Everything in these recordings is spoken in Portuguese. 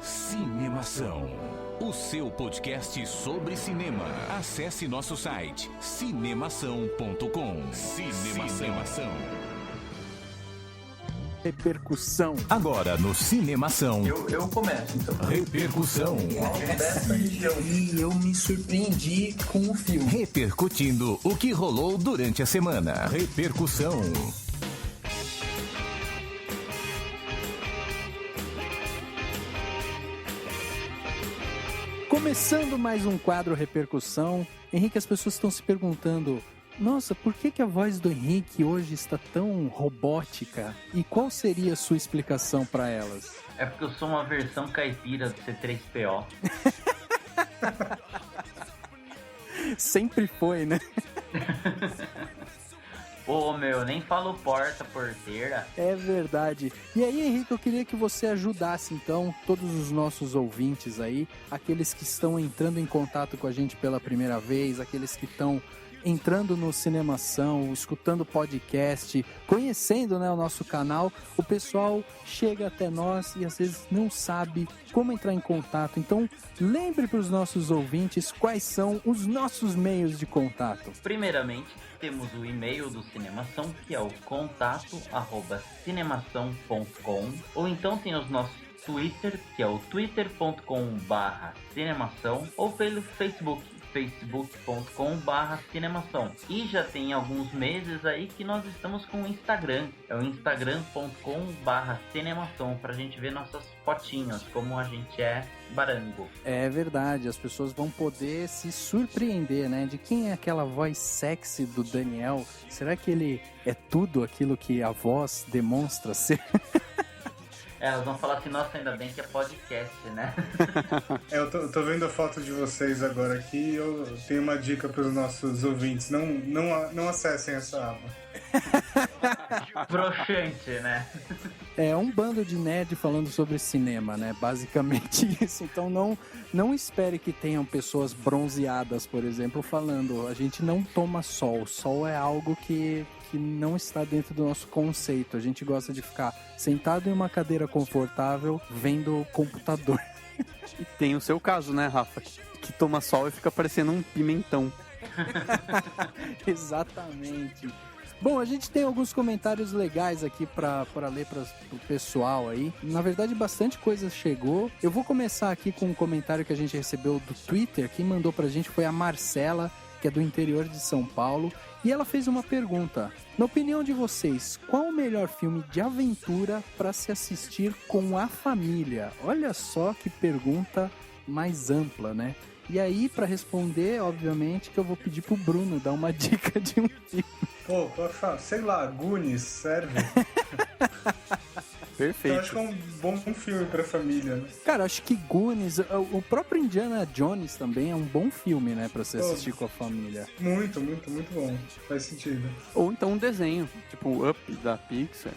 Cinemação, o seu podcast sobre cinema. Acesse nosso site cinemação.com. Cinemação. Repercussão. Agora no Cinemação. Eu começo, então. Repercussão. E eu me surpreendi com o filme. Repercutindo o que rolou durante a semana. Repercussão. Começando mais um quadro Repercussão. Henrique, as pessoas estão se perguntando: nossa, por que a voz do Henrique hoje está tão robótica? E qual seria a sua explicação para elas? É porque eu sou uma versão caipira do C3PO. Sempre foi, né? Pô, meu, nem falo porta, porteira. É verdade. E aí, Henrique, eu queria que você ajudasse, então, todos os nossos ouvintes aí, aqueles que estão entrando em contato com a gente pela primeira vez, aqueles que estão entrando no Cinemação, escutando podcast, conhecendo, né, o nosso canal. O pessoal chega até nós e às vezes não sabe como entrar em contato. Então, lembre para os nossos ouvintes quais são os nossos meios de contato. Primeiramente, temos o e-mail do Cinemação, que é o contato@cinemação.com, ou então tem os nossos Twitter, que é o twitter.com/cinemação, ou pelo facebook.com/cinemação. E já tem alguns meses aí que nós estamos com o Instagram, é o instagram.com/cinemação, pra gente ver nossas fotinhas, como a gente é barango. É verdade, as pessoas vão poder se surpreender, né? De quem é aquela voz sexy do Daniel? Será que ele é tudo aquilo que a voz demonstra ser? Elas vão falar assim: nossa, ainda bem que é podcast, né? Eu tô vendo a foto de vocês agora aqui e eu tenho uma dica para os nossos ouvintes: não acessem essa aba. Broxante, né? É um bando de nerd falando sobre cinema, né? Basicamente isso. Então não espere que tenham pessoas bronzeadas, por exemplo, falando: a gente não toma sol. Sol é algo que não está dentro do nosso conceito. A gente gosta de ficar sentado em uma cadeira confortável vendo o computador. E tem o seu caso, né, Rafa? Que toma sol e fica parecendo um pimentão. Exatamente. Bom, a gente tem alguns comentários legais aqui para ler pro pessoal aí. Na verdade, bastante coisa chegou. Eu vou começar aqui com um comentário que a gente recebeu do Twitter. Quem mandou pra gente foi a Marcela, que é do interior de São Paulo. E ela fez uma pergunta: na opinião de vocês, qual o melhor filme de aventura para se assistir com a família? Olha só que pergunta mais ampla, né? E aí, para responder, obviamente, que eu vou pedir pro Bruno dar uma dica de um filme. Pô, sei lá, Goonies, serve? Perfeito. Eu acho que é um bom filme pra família, né? Cara, acho que Goonies, o próprio Indiana Jones também é um bom filme, né, pra você assistir com a família. Muito bom. Faz sentido. Ou então um desenho, tipo Up da Pixar.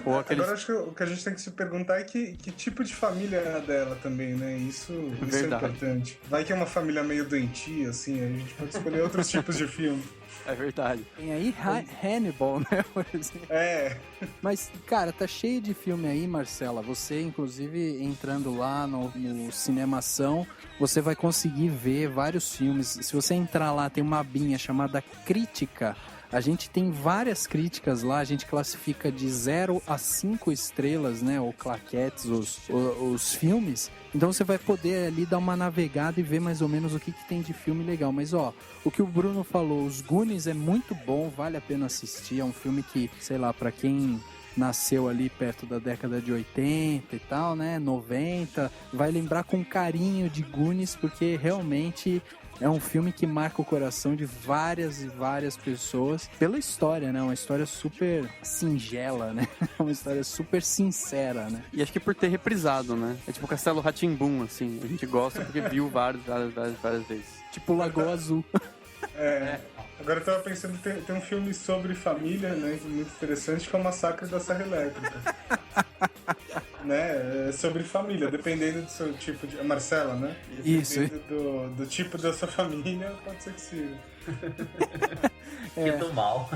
Ou aqueles... Agora acho que o que a gente tem que se perguntar é que tipo de família é a dela também, né? Isso é importante. Vai que é uma família meio doentia, assim, a gente pode escolher outros tipos de filme. É verdade. Tem aí Hannibal, né, por exemplo. É. Mas, cara, tá cheio de filme aí, Marcela. Você, inclusive, entrando lá no Cinemação, você vai conseguir ver vários filmes. Se você entrar lá, tem uma abinha chamada Crítica. A gente tem várias críticas lá, a gente classifica de 0 a 5 estrelas, né, ou claquetes, os filmes. Então você vai poder ali dar uma navegada e ver mais ou menos o que tem de filme legal. Mas ó, o que o Bruno falou, os Goonies é muito bom, vale a pena assistir. É um filme que, sei lá, pra quem nasceu ali perto da década de 80 e tal, né, 90, vai lembrar com carinho de Goonies, porque realmente é um filme que marca o coração de várias e várias pessoas pela história, né? Uma história super singela, né? Uma história super sincera, né? E acho que por ter reprisado, né? É tipo Castelo Rá-Tim-Bum, assim. A gente gosta porque viu várias vezes. Tipo Lagoa Azul. Agora eu tava pensando, tem um filme sobre família, né? Muito interessante, que é o Massacre da Serra Elétrica. Né? Sobre família, dependendo do seu tipo de... Marcela, né? Isso. Dependendo do tipo da sua família, pode ser que sirva. Sinto mal.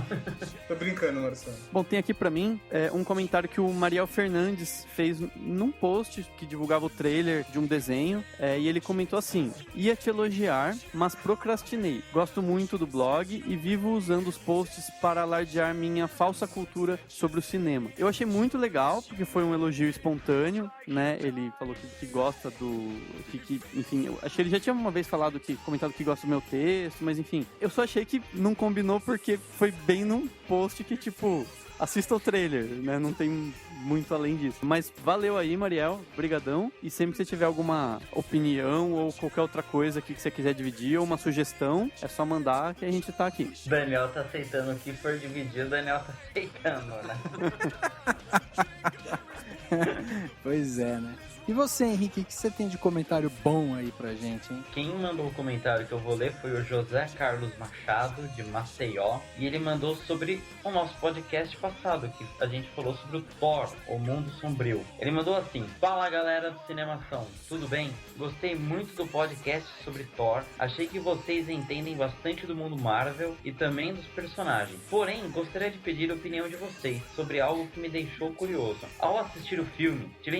Tô brincando, Marcelo. Bom, tem aqui pra mim um comentário que o Mariel Fernandes fez num post que divulgava o trailer de um desenho, e ele comentou assim: ia te elogiar, mas procrastinei. Gosto muito do blog e vivo usando os posts para alardear minha falsa cultura sobre o cinema. Eu achei muito legal, porque foi um elogio espontâneo, né? Ele falou que gosta do... enfim, eu achei que ele já tinha uma vez comentado que gosta do meu texto, mas enfim, eu só achei que não combinou porque foi bem num post que, tipo, assista o trailer, né? Não tem muito além disso. Mas valeu aí, Mariel. Brigadão. E sempre que você tiver alguma opinião ou qualquer outra coisa aqui que você quiser dividir ou uma sugestão, é só mandar que a gente tá aqui. Daniel tá aceitando o que for dividir, o Daniel tá aceitando, né? Pois é, né? E você, Henrique, o que você tem de comentário bom aí pra gente, hein? Quem mandou o comentário que eu vou ler foi o José Carlos Machado, de Maceió. E ele mandou sobre o nosso podcast passado, que a gente falou sobre o Thor, O Mundo Sombrio. Ele mandou assim: fala, galera do Cinemação, tudo bem? Gostei muito do podcast sobre Thor. Achei que vocês entendem bastante do mundo Marvel e também dos personagens. Porém, gostaria de pedir a opinião de vocês sobre algo que me deixou curioso. Ao assistir o filme, tive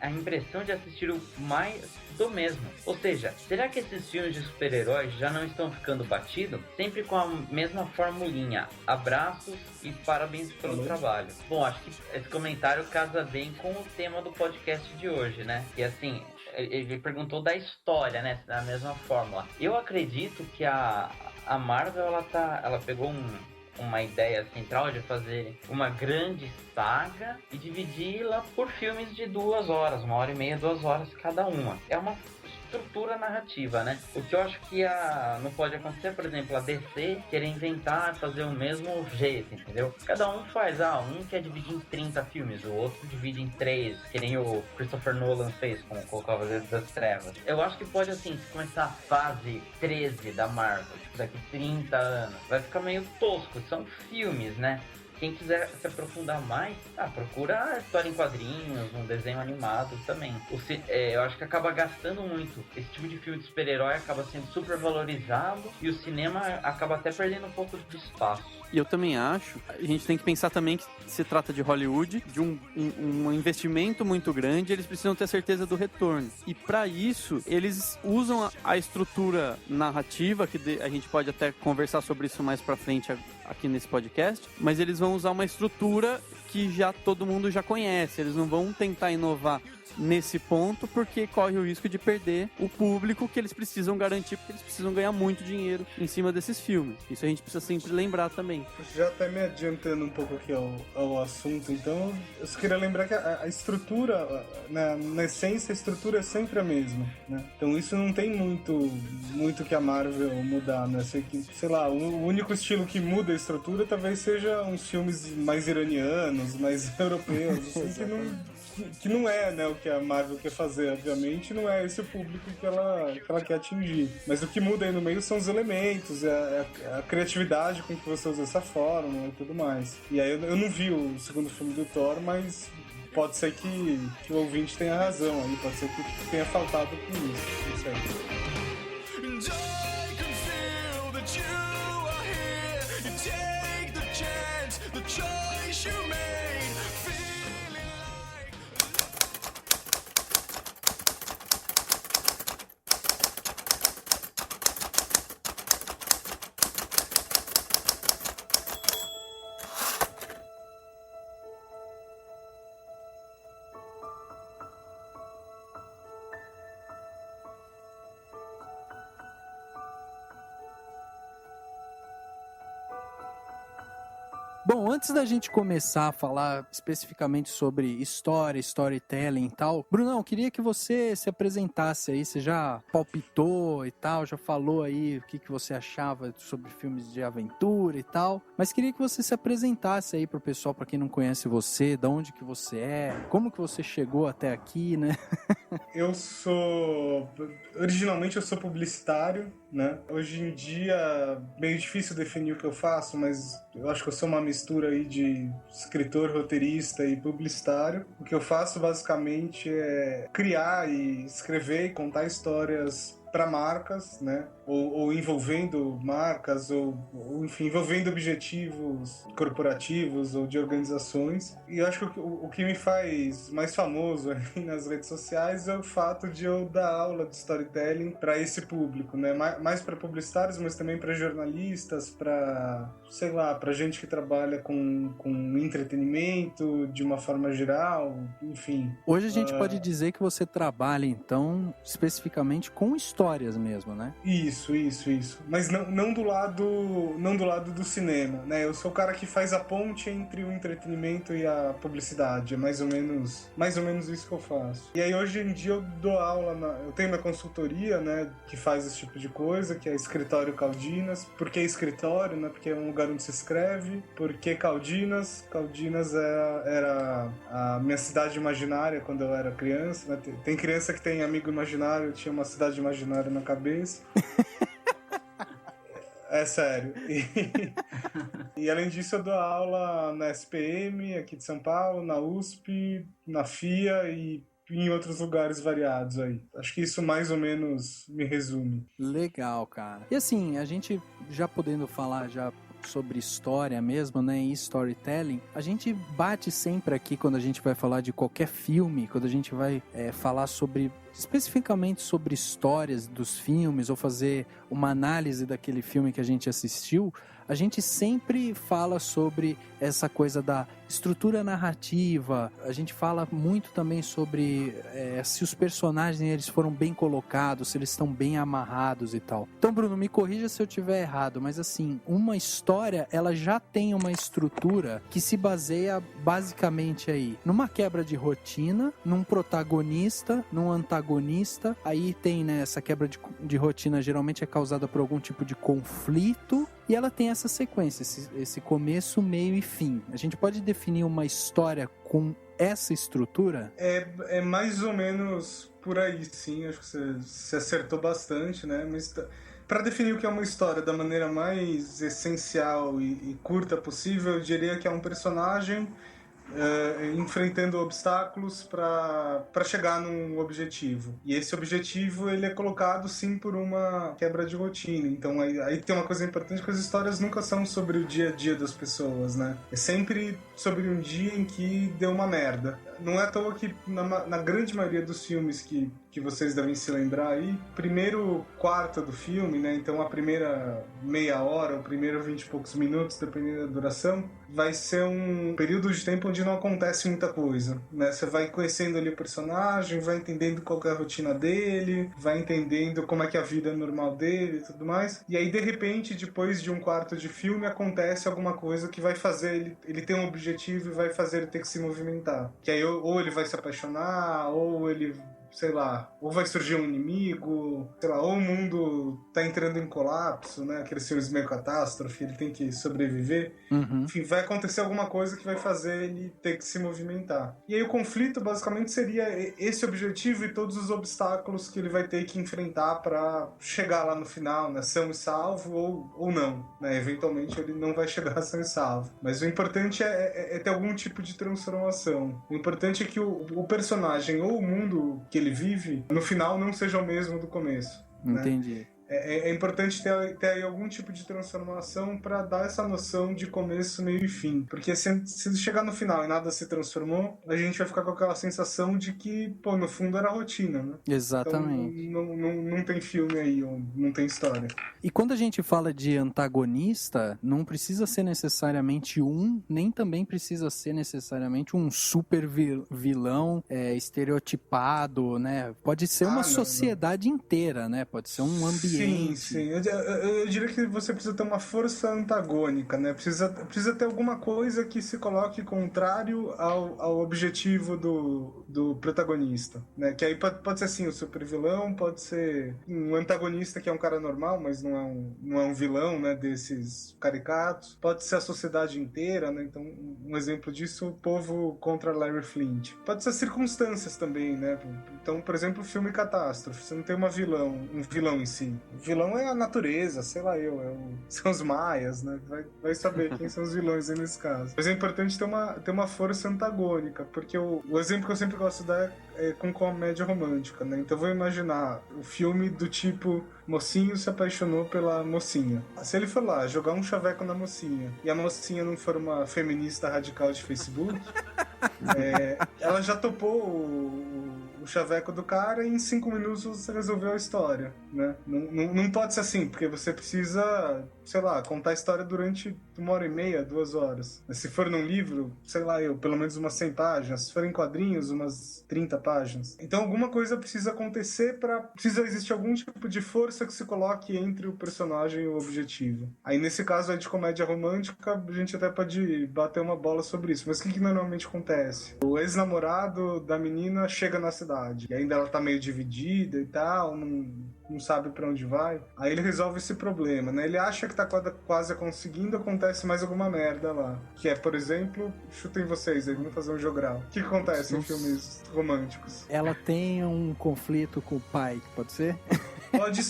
a impressão de assistir o mais do mesmo. Ou seja, será que esses filmes de super-heróis já não estão ficando batidos? Sempre com a mesma formulinha. Abraços e parabéns pelo trabalho. Bom, acho que esse comentário casa bem com o tema do podcast de hoje, né? Que assim, ele perguntou da história, né? Da mesma fórmula. Eu acredito que a Marvel, ela pegou uma ideia central de fazer uma grande saga e dividi-la por filmes de 2 horas, 1h30, 2 horas cada uma. É uma estrutura narrativa, né? O que eu acho que não pode acontecer, por exemplo, a DC querer inventar, fazer o mesmo jeito, entendeu? Cada um faz, um quer dividir em 30 filmes, o outro divide em 3, que nem o Christopher Nolan fez com o Cavaleiro das Trevas. Eu acho que pode, assim, se começar a fase 13 da Marvel, daqui 30 anos, vai ficar meio tosco, são filmes, né? Quem quiser se aprofundar mais, procura a história em quadrinhos, um desenho animado também. Eu acho que acaba gastando muito. Esse tipo de filme de super-herói acaba sendo super valorizado e o cinema acaba até perdendo um pouco de espaço. E eu também acho, a gente tem que pensar também que se trata de Hollywood, de um investimento muito grande, eles precisam ter certeza do retorno. E para isso, eles usam a estrutura narrativa, que a gente pode até conversar sobre isso mais pra frente aqui nesse podcast, mas eles vão usar uma estrutura que já todo mundo já conhece, eles não vão tentar inovar nesse ponto, porque corre o risco de perder o público que eles precisam garantir, porque eles precisam ganhar muito dinheiro em cima desses filmes. Isso a gente precisa sempre lembrar também. Já tá me adiantando um pouco aqui ao assunto, então eu só queria lembrar que a estrutura, na essência, a estrutura é sempre a mesma, né? Então isso não tem muito que a Marvel mudar, né? Sei lá, o único estilo que muda a estrutura talvez seja uns filmes mais iranianos, mais europeus, assim, que não é, né, o que a Marvel quer fazer, obviamente, não é esse o público que ela quer atingir. Mas o que muda aí no meio são os elementos, a criatividade com que você usa essa fórmula e tudo mais. E aí eu não vi o segundo filme do Thor, mas pode ser que o ouvinte tenha razão aí, pode ser que tenha faltado com isso, não sei. Bom, antes da gente começar a falar especificamente sobre história, storytelling e tal, Brunão, queria que você se apresentasse aí, você já palpitou e tal, já falou aí o que você achava sobre filmes de aventura e tal, mas queria que você se apresentasse aí pro pessoal, pra quem não conhece você, de onde que você é, como que você chegou até aqui, né? Originalmente eu sou publicitário, né? Hoje em dia é meio difícil definir o que eu faço, mas eu acho que eu sou uma mistura aí de escritor, roteirista e publicitário. O que eu faço basicamente é criar e escrever e contar histórias para marcas, né? ou envolvendo marcas, ou enfim, envolvendo objetivos corporativos ou de organizações. E eu acho que o que me faz mais famoso aí nas redes sociais é o fato de eu dar aula de storytelling para esse público, né? Mais para publicitários, mas também para jornalistas, para, sei lá, para gente que trabalha com entretenimento de uma forma geral, enfim. Hoje a gente pode dizer que você trabalha, então, especificamente com histórias mesmo, né? Isso. Mas não do lado do cinema, né? Eu sou o cara que faz a ponte entre o entretenimento e a publicidade. É mais ou menos isso que eu faço. E aí hoje em dia eu dou aula, eu tenho minha consultoria, né? Que faz esse tipo de coisa, que é Escritório Caldinas. Por que escritório, né? Porque é um lugar onde se escreve. Por que Caldinas? Caldinas era a minha cidade imaginária quando eu era criança, né? Tem criança que tem amigo imaginário, eu tinha uma cidade imaginária na cabeça. É sério. E além disso, eu dou aula na SPM, aqui de São Paulo, na USP, na FIA e em outros lugares variados aí. Acho que isso mais ou menos me resume. Legal, cara. E assim, a gente já podendo falar sobre história mesmo, né, e storytelling, a gente bate sempre aqui quando a gente vai falar de qualquer filme, quando a gente vai falar especificamente sobre histórias dos filmes ou fazer uma análise daquele filme que a gente assistiu, a gente sempre fala sobre essa coisa da estrutura narrativa, a gente fala muito também sobre se os personagens eles foram bem colocados, se eles estão bem amarrados e tal. Então, Bruno, me corrija se eu estiver errado, mas assim, uma história, ela já tem uma estrutura que se baseia basicamente aí numa quebra de rotina, num protagonista, num antagonista, aí tem, né, essa quebra de rotina geralmente é causada por algum tipo de conflito, e ela tem essa sequência, esse começo, meio e fim. A gente pode definir uma história com essa estrutura? É mais ou menos por aí, sim. Acho que você acertou bastante, né? Mas para definir o que é uma história da maneira mais essencial e curta possível, eu diria que é um personagem enfrentando obstáculos para chegar num objetivo. E esse objetivo ele é colocado sim por uma quebra de rotina. Então aí tem uma coisa importante, que as histórias nunca são sobre o dia a dia das pessoas, né? É sempre sobre um dia em que deu uma merda. Não é à toa que na grande maioria dos filmes que vocês devem se lembrar aí, primeiro quarto do filme, né? Então a primeira meia hora, o primeiro 20 e poucos minutos, dependendo da duração, vai ser um período de tempo onde não acontece muita coisa, né? Você vai conhecendo ali o personagem, vai entendendo qual é a rotina dele, vai entendendo como é que é a vida normal dele e tudo mais. E aí, de repente, depois de um quarto de filme, acontece alguma coisa que vai fazer ele ter um objetivo e vai fazer ele ter que se movimentar. Que aí ou ele vai se apaixonar, ou ele, sei lá, ou vai surgir um inimigo, sei lá, ou o mundo tá entrando em colapso, né? Aqueles filmes meio catástrofe, ele tem que sobreviver. Uhum. Enfim, vai acontecer alguma coisa que vai fazer ele ter que se movimentar. E aí o conflito, basicamente, seria esse objetivo e todos os obstáculos que ele vai ter que enfrentar para chegar lá no final, né? São e salvo ou não, né? Eventualmente ele não vai chegar são e salvo. Mas o importante é ter algum tipo de transformação. O importante é que o personagem ou o mundo que ele vive, no final não seja o mesmo do começo. Entendi. Né? É importante ter aí algum tipo de transformação para dar essa noção de começo, meio e fim. Porque se chegar no final e nada se transformou, a gente vai ficar com aquela sensação de que, pô, no fundo era rotina, né? Exatamente. Então, não tem filme aí, não tem história. E quando a gente fala de antagonista, não precisa ser necessariamente nem também precisa ser necessariamente um super vilão estereotipado, né? Pode ser uma sociedade inteira, né? Pode ser um ambiente. Sim. Eu diria que você precisa ter uma força antagônica, né? Precisa ter alguma coisa que se coloque contrário ao objetivo do protagonista, né? Que aí pode ser assim, o super vilão, pode ser um antagonista que é um cara normal, mas não é um vilão, né? Desses caricatos. Pode ser a sociedade inteira, né? Então, um exemplo disso, o povo contra Larry Flint. Pode ser circunstâncias também, né? Então, por exemplo, o filme Catástrofe. Você não tem um vilão em si. O vilão é a natureza, sei lá são os maias, né? Vai saber quem são os vilões aí nesse caso. Mas é importante ter uma força antagônica, porque o exemplo que eu sempre negócio com comédia romântica, né? Então vou imaginar o filme do tipo mocinho se apaixonou pela mocinha. Se ele for lá jogar um chaveco na mocinha e a mocinha não for uma feminista radical de Facebook, ela já topou o chaveco do cara e em 5 minutos você resolveu a história, né? Não pode ser assim, porque você precisa, sei lá, contar a história durante 1h30, 2 horas. Se for num livro, sei lá, pelo menos umas 100 páginas. Se for em quadrinhos, umas 30 páginas. Então alguma coisa precisa acontecer precisa existir algum tipo de força que se coloque entre o personagem e o objetivo. Aí nesse caso aí de comédia romântica, a gente até pode bater uma bola sobre isso. Mas o que normalmente acontece? O ex-namorado da menina chega na cidade e ainda ela tá meio dividida e tal, não sabe pra onde vai. Aí ele resolve esse problema, né? Ele acha que tá quase conseguindo, acontece mais alguma merda lá. Que é, por exemplo, chutem vocês aí, vamos fazer um jogral. O que acontece em filmes românticos? Ela tem um conflito com o pai, pode ser? Pode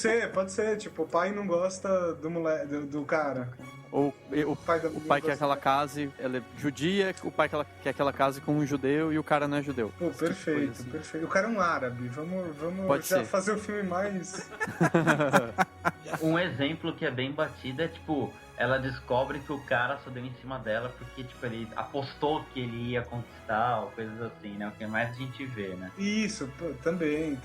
ser. Tipo, o pai não gosta do cara. Ou o pai quer que ela case, ela é judia, o pai quer que ela case com um judeu e o cara não é judeu. Pô, perfeito, assim. Perfeito. O cara é um árabe, vamos já fazer o filme mais... Um exemplo que é bem batido é, tipo, ela descobre que o cara só deu em cima dela porque, tipo, ele apostou que ele ia conquistar, ou coisas assim, né? O que mais a gente vê, né? Isso, também.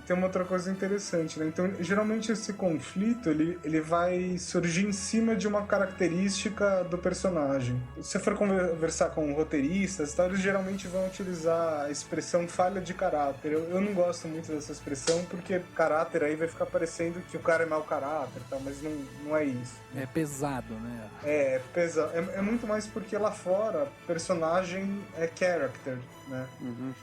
Tem uma outra coisa interessante, né? Então, geralmente esse conflito, ele vai surgir em cima de uma característica do personagem. Se você for conversar com roteiristas, tal, eles geralmente vão utilizar a expressão falha de caráter. Eu não gosto muito dessa expressão, porque caráter aí vai ficar parecendo que o cara é mau caráter, tal, mas não é isso. É pesado, né? É pesado. É muito mais porque lá fora, personagem é character, né? Uhum.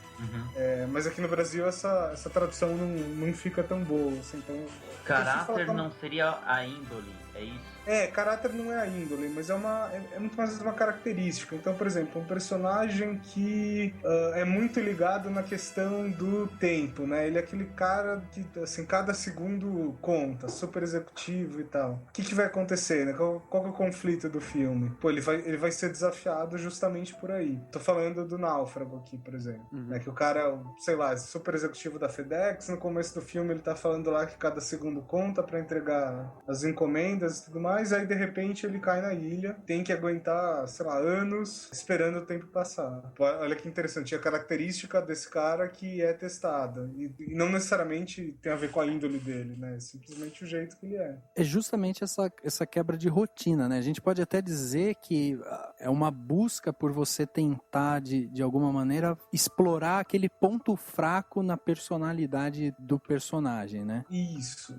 Mas aqui no Brasil essa tradução não fica tão boa, assim, então... Caráter não seria a índole, é isso? Caráter não é a índole, mas é muito mais uma característica. Então, por exemplo, um personagem que é muito ligado na questão do tempo, né? Ele é aquele cara que, assim, cada segundo conta, super executivo e tal. O que vai acontecer, né? Qual é o conflito do filme? Pô, ele vai ser desafiado justamente por aí. Tô falando do Náufrago aqui, por exemplo. Né? Que o cara, sei lá, é super executivo da FedEx, no começo do filme ele tá falando lá que cada segundo conta pra entregar as encomendas e tudo mais. Aí de repente ele cai na ilha, tem que aguentar, sei lá, anos esperando o tempo passar. Olha que interessante, a característica desse cara que é testada e não necessariamente tem a ver com a índole dele, né? É simplesmente o jeito que ele é. É justamente essa quebra de rotina, né? A gente pode até dizer que é uma busca por você tentar, de alguma maneira, explorar aquele ponto fraco na personalidade do personagem, né? Isso.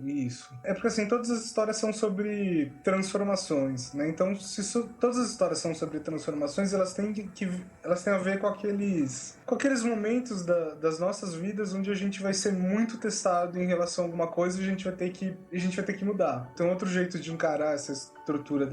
É porque, assim, todas as histórias são sobre transformações, né? Então, todas as histórias são sobre transformações, elas têm a ver com aqueles momentos das nossas vidas onde a gente vai ser muito testado em relação a alguma coisa e a gente vai ter que mudar. Então, outro jeito de encarar essa estrutura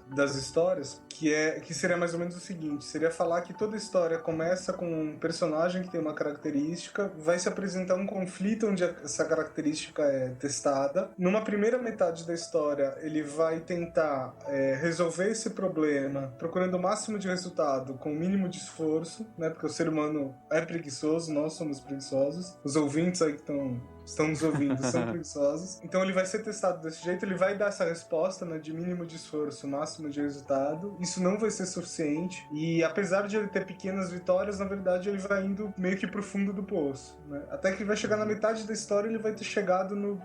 das histórias, que seria mais ou menos o seguinte, seria falar que toda história começa com um personagem que tem uma característica, vai se apresentar um conflito onde essa característica é testada. Numa primeira metade da história, ele vai tentar resolver esse problema, procurando o máximo de resultado com o mínimo de esforço, né? Porque o ser humano é preguiçoso, nós somos preguiçosos. Os ouvintes aí que estão nos ouvindo são preguiçosos. Então ele vai ser testado desse jeito, ele vai dar essa resposta, né, de mínimo de esforço, máximo de resultado. Isso não vai ser suficiente e apesar de ele ter pequenas vitórias, na verdade ele vai indo meio que pro fundo do poço, né? Até que vai chegar na metade da história, ele vai ter chegado no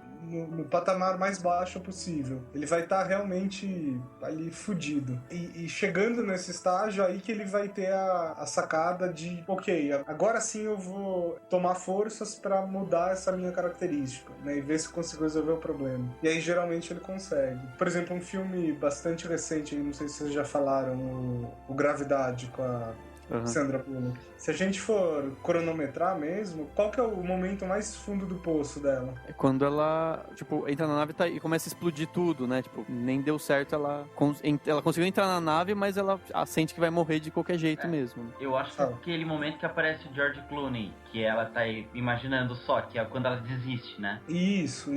patamar mais baixo possível. Ele vai estar realmente ali fudido. E chegando nesse estágio aí que ele vai ter a sacada de, ok, agora sim eu vou tomar forças para mudar essa minha característica, né, e ver se eu consigo resolver o problema. E aí geralmente ele consegue. Por exemplo, um filme bastante recente, não sei se vocês já falaram, o Gravidade com a Sandra Bullock. Se a gente for cronometrar mesmo, qual que é o momento mais fundo do poço dela? É quando ela, tipo, entra na nave e começa a explodir tudo, né? Tipo, nem deu certo, ela conseguiu entrar na nave, mas ela sente que vai morrer de qualquer jeito mesmo. Né? Eu acho que é aquele momento que aparece o George Clooney, que ela tá imaginando só, que é quando ela desiste, né? Isso.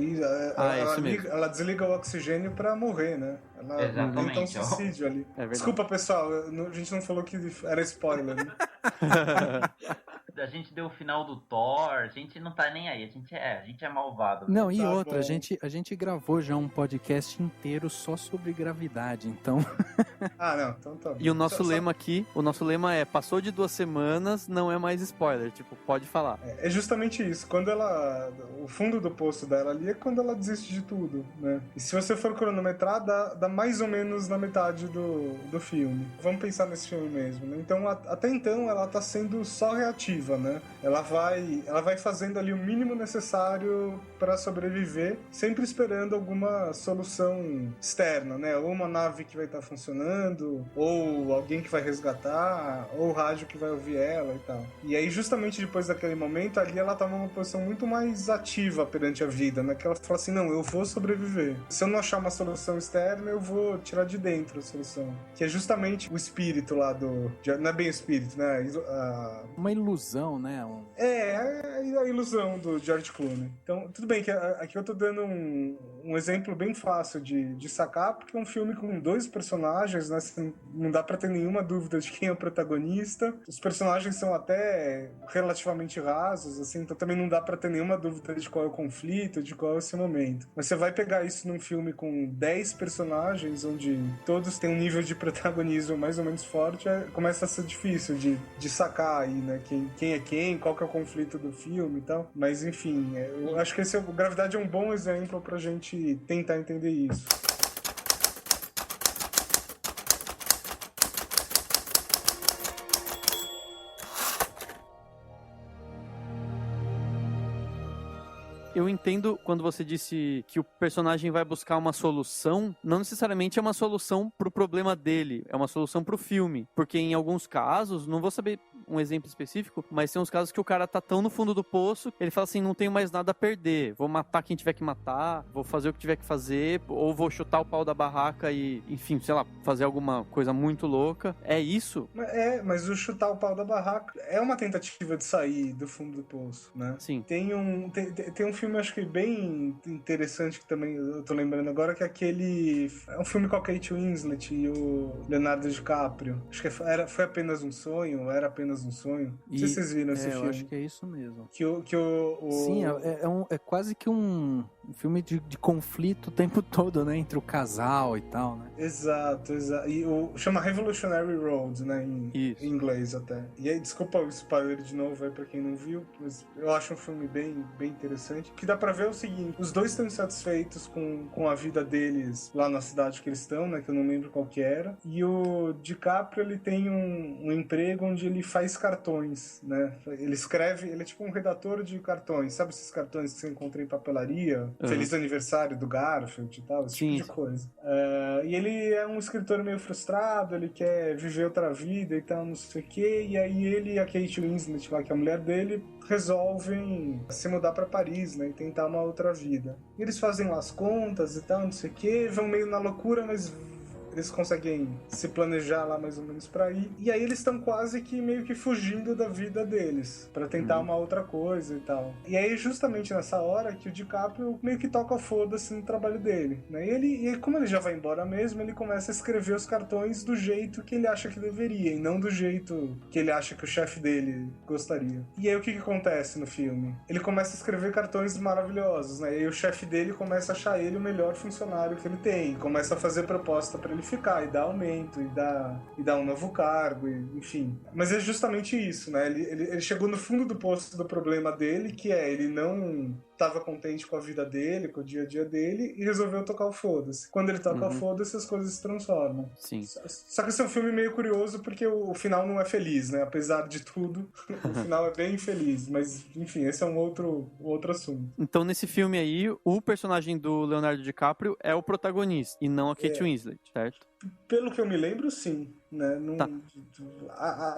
Ela desliga o oxigênio pra morrer, né? Ela inventa um suicídio ali. Desculpa, pessoal, a gente não falou que era spoiler, né? A gente deu o final do Thor, a gente não tá nem aí, a gente é malvado. Não, e Tá outra, bom. a gente gravou já um podcast inteiro só sobre gravidade, então... Ah, não, então tá bom. E o nosso Só- lema aqui, o nosso lema é, passou de 2 semanas, não é mais spoiler, tipo, pode falar. É justamente isso. Quando ela. O fundo do poço dela ali é quando ela desiste de tudo, né? E se você for cronometrar, dá mais ou menos na metade do filme. Vamos pensar nesse filme mesmo, né? Então, até então, ela tá sendo só reativa, né? Ela vai fazendo ali o mínimo necessário para sobreviver, sempre esperando alguma solução externa, né? Ou uma nave que vai estar funcionando, ou alguém que vai resgatar, ou o rádio que vai ouvir ela e tal. E aí, justamente depois daquele momento, ali ela toma uma posição muito mais ativa perante a vida, né? Que ela fala assim, não, eu vou sobreviver. Se eu não achar uma solução externa, eu vou tirar de dentro a solução. Que é justamente o espírito lá não é bem o espírito, né? Uma ilusão, né? É a ilusão do George Clooney. Então, tudo bem que aqui eu tô dando um exemplo bem fácil de sacar, porque é um filme com 2 personagens, né? Não dá pra ter nenhuma dúvida de quem é o protagonista. Os personagens são até relativamente rasos, assim, então também não dá pra ter nenhuma dúvida de qual é o conflito, de qual é esse momento. Mas você vai pegar isso num filme com 10 personagens, onde todos têm um nível de protagonismo mais ou menos forte, começa a ser difícil de sacar aí, né? Quem é quem, qual que é o conflito do filme e tal. Mas enfim, eu acho que o Gravidade é um bom exemplo pra gente tentar entender isso. Eu entendo quando você disse que o personagem vai buscar uma solução, não necessariamente é uma solução pro problema dele, é uma solução pro filme. Porque em alguns casos, não vou saber um exemplo específico, mas tem uns casos que o cara tá tão no fundo do poço, ele fala assim, não tenho mais nada a perder, vou matar quem tiver que matar, vou fazer o que tiver que fazer, ou vou chutar o pau da barraca e, enfim, sei lá, fazer alguma coisa muito louca. É isso? Mas o chutar o pau da barraca é uma tentativa de sair do fundo do poço, né? Sim. Tem um filme, acho que bem interessante, que também eu tô lembrando agora, que é aquele... É um filme com a Kate Winslet e o Leonardo DiCaprio. Acho que foi apenas um sonho, ou era apenas um sonho. Não sei se vocês viram esse filme. Eu acho que é isso mesmo. Sim, é quase que um filme de conflito o tempo todo, né? Entre o casal e tal, né? Exato. E chama Revolutionary Road, né? Em inglês até. E aí, desculpa o spoiler de novo aí pra quem não viu, mas eu acho um filme bem interessante. O que dá pra ver é o seguinte, os dois estão insatisfeitos com a vida deles lá na cidade que eles estão, né? Que eu não lembro qual que era. E o DiCaprio, ele tem um emprego onde ele faz cartões, né? Ele é tipo um redator de cartões. Sabe esses cartões que você encontra em papelaria? Feliz aniversário do Garfield e tal, esse tipo de coisa. E ele é um escritor meio frustrado, ele quer viver outra vida e tal, não sei o quê. E aí ele e a Kate Winslet, lá, que é a mulher dele, resolvem se mudar pra Paris, né? E tentar uma outra vida. E eles fazem lá as contas e tal, não sei o quê, vão meio na loucura, mas eles conseguem se planejar lá mais ou menos pra ir. E aí eles estão quase que meio que fugindo da vida deles pra tentar uma outra coisa e tal. E aí justamente nessa hora que o DiCaprio meio que toca o foda-se no trabalho dele, né? E como ele já vai embora mesmo, ele começa a escrever os cartões do jeito que ele acha que deveria, e não do jeito que ele acha que o chefe dele gostaria. E aí o que acontece no filme? Ele começa a escrever cartões maravilhosos, né? E aí o chefe dele começa a achar ele o melhor funcionário que ele tem, começa a fazer proposta pra ele ficar e dar aumento e dar um novo cargo, enfim. Mas é justamente isso, né? Ele chegou no fundo do poço do problema dele, que é ele não estava contente com a vida dele, com o dia a dia dele, e resolveu tocar o foda-se. Quando ele toca o foda-se, as coisas se transformam. Sim. Só que esse é um filme meio curioso, porque o final não é feliz, né? Apesar de tudo, o final é bem infeliz. Mas, enfim, esse é um outro assunto. Então, nesse filme aí, o personagem do Leonardo DiCaprio é o protagonista, e não a Kate Winslet, certo? Pelo que eu me lembro, sim. Né? Não, tá.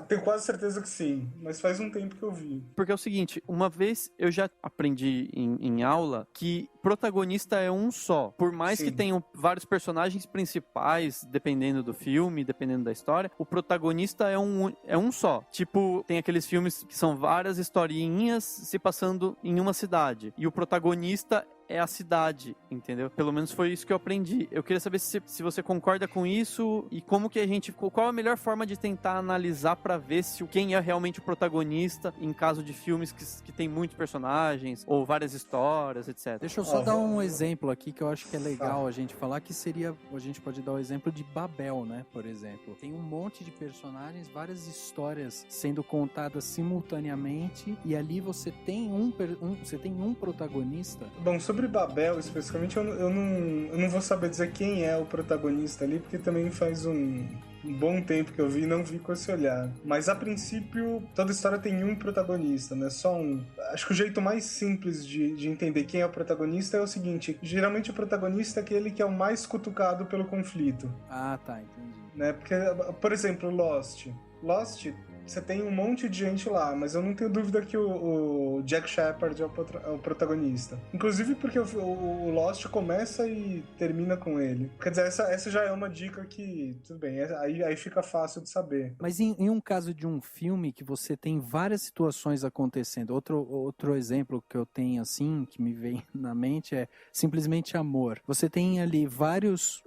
Tenho quase certeza que sim, mas faz um tempo que eu vi. Porque é o seguinte, uma vez eu já aprendi em aula que protagonista é um só. Por mais que tenham vários personagens principais, dependendo do filme, dependendo da história, o protagonista é um só. Tipo, tem aqueles filmes que são várias historinhas se passando em uma cidade. E o protagonista é a cidade, entendeu? Pelo menos foi isso que eu aprendi. Eu queria saber se você concorda com isso e como que qual a melhor forma de tentar analisar pra ver se quem é realmente o protagonista em caso de filmes que tem muitos personagens ou várias histórias, etc. Deixa eu só dar um exemplo aqui que eu acho que é legal a gente falar, que seria, a gente pode dar o exemplo de Babel, né, por exemplo. Tem um monte de personagens, várias histórias sendo contadas simultaneamente e ali você tem um protagonista. Bom, sobre Babel especificamente, eu não vou saber dizer quem é o protagonista ali, porque também faz um bom tempo que eu vi e não vi com esse olhar. Mas a princípio, toda história tem um protagonista, né? Só um. Acho que o jeito mais simples de entender quem é o protagonista é o seguinte: geralmente o protagonista é aquele que é o mais cutucado pelo conflito. Ah, tá, entendi. Né? Porque, por exemplo, Lost, você tem um monte de gente lá, mas eu não tenho dúvida que o Jack Shephard é o protagonista. Inclusive porque o Lost começa e termina com ele. Quer dizer, essa já é uma dica que, tudo bem, aí fica fácil de saber. Mas em um caso de um filme que você tem várias situações acontecendo, outro exemplo que eu tenho assim, que me vem na mente é Simplesmente Amor. Você tem ali vários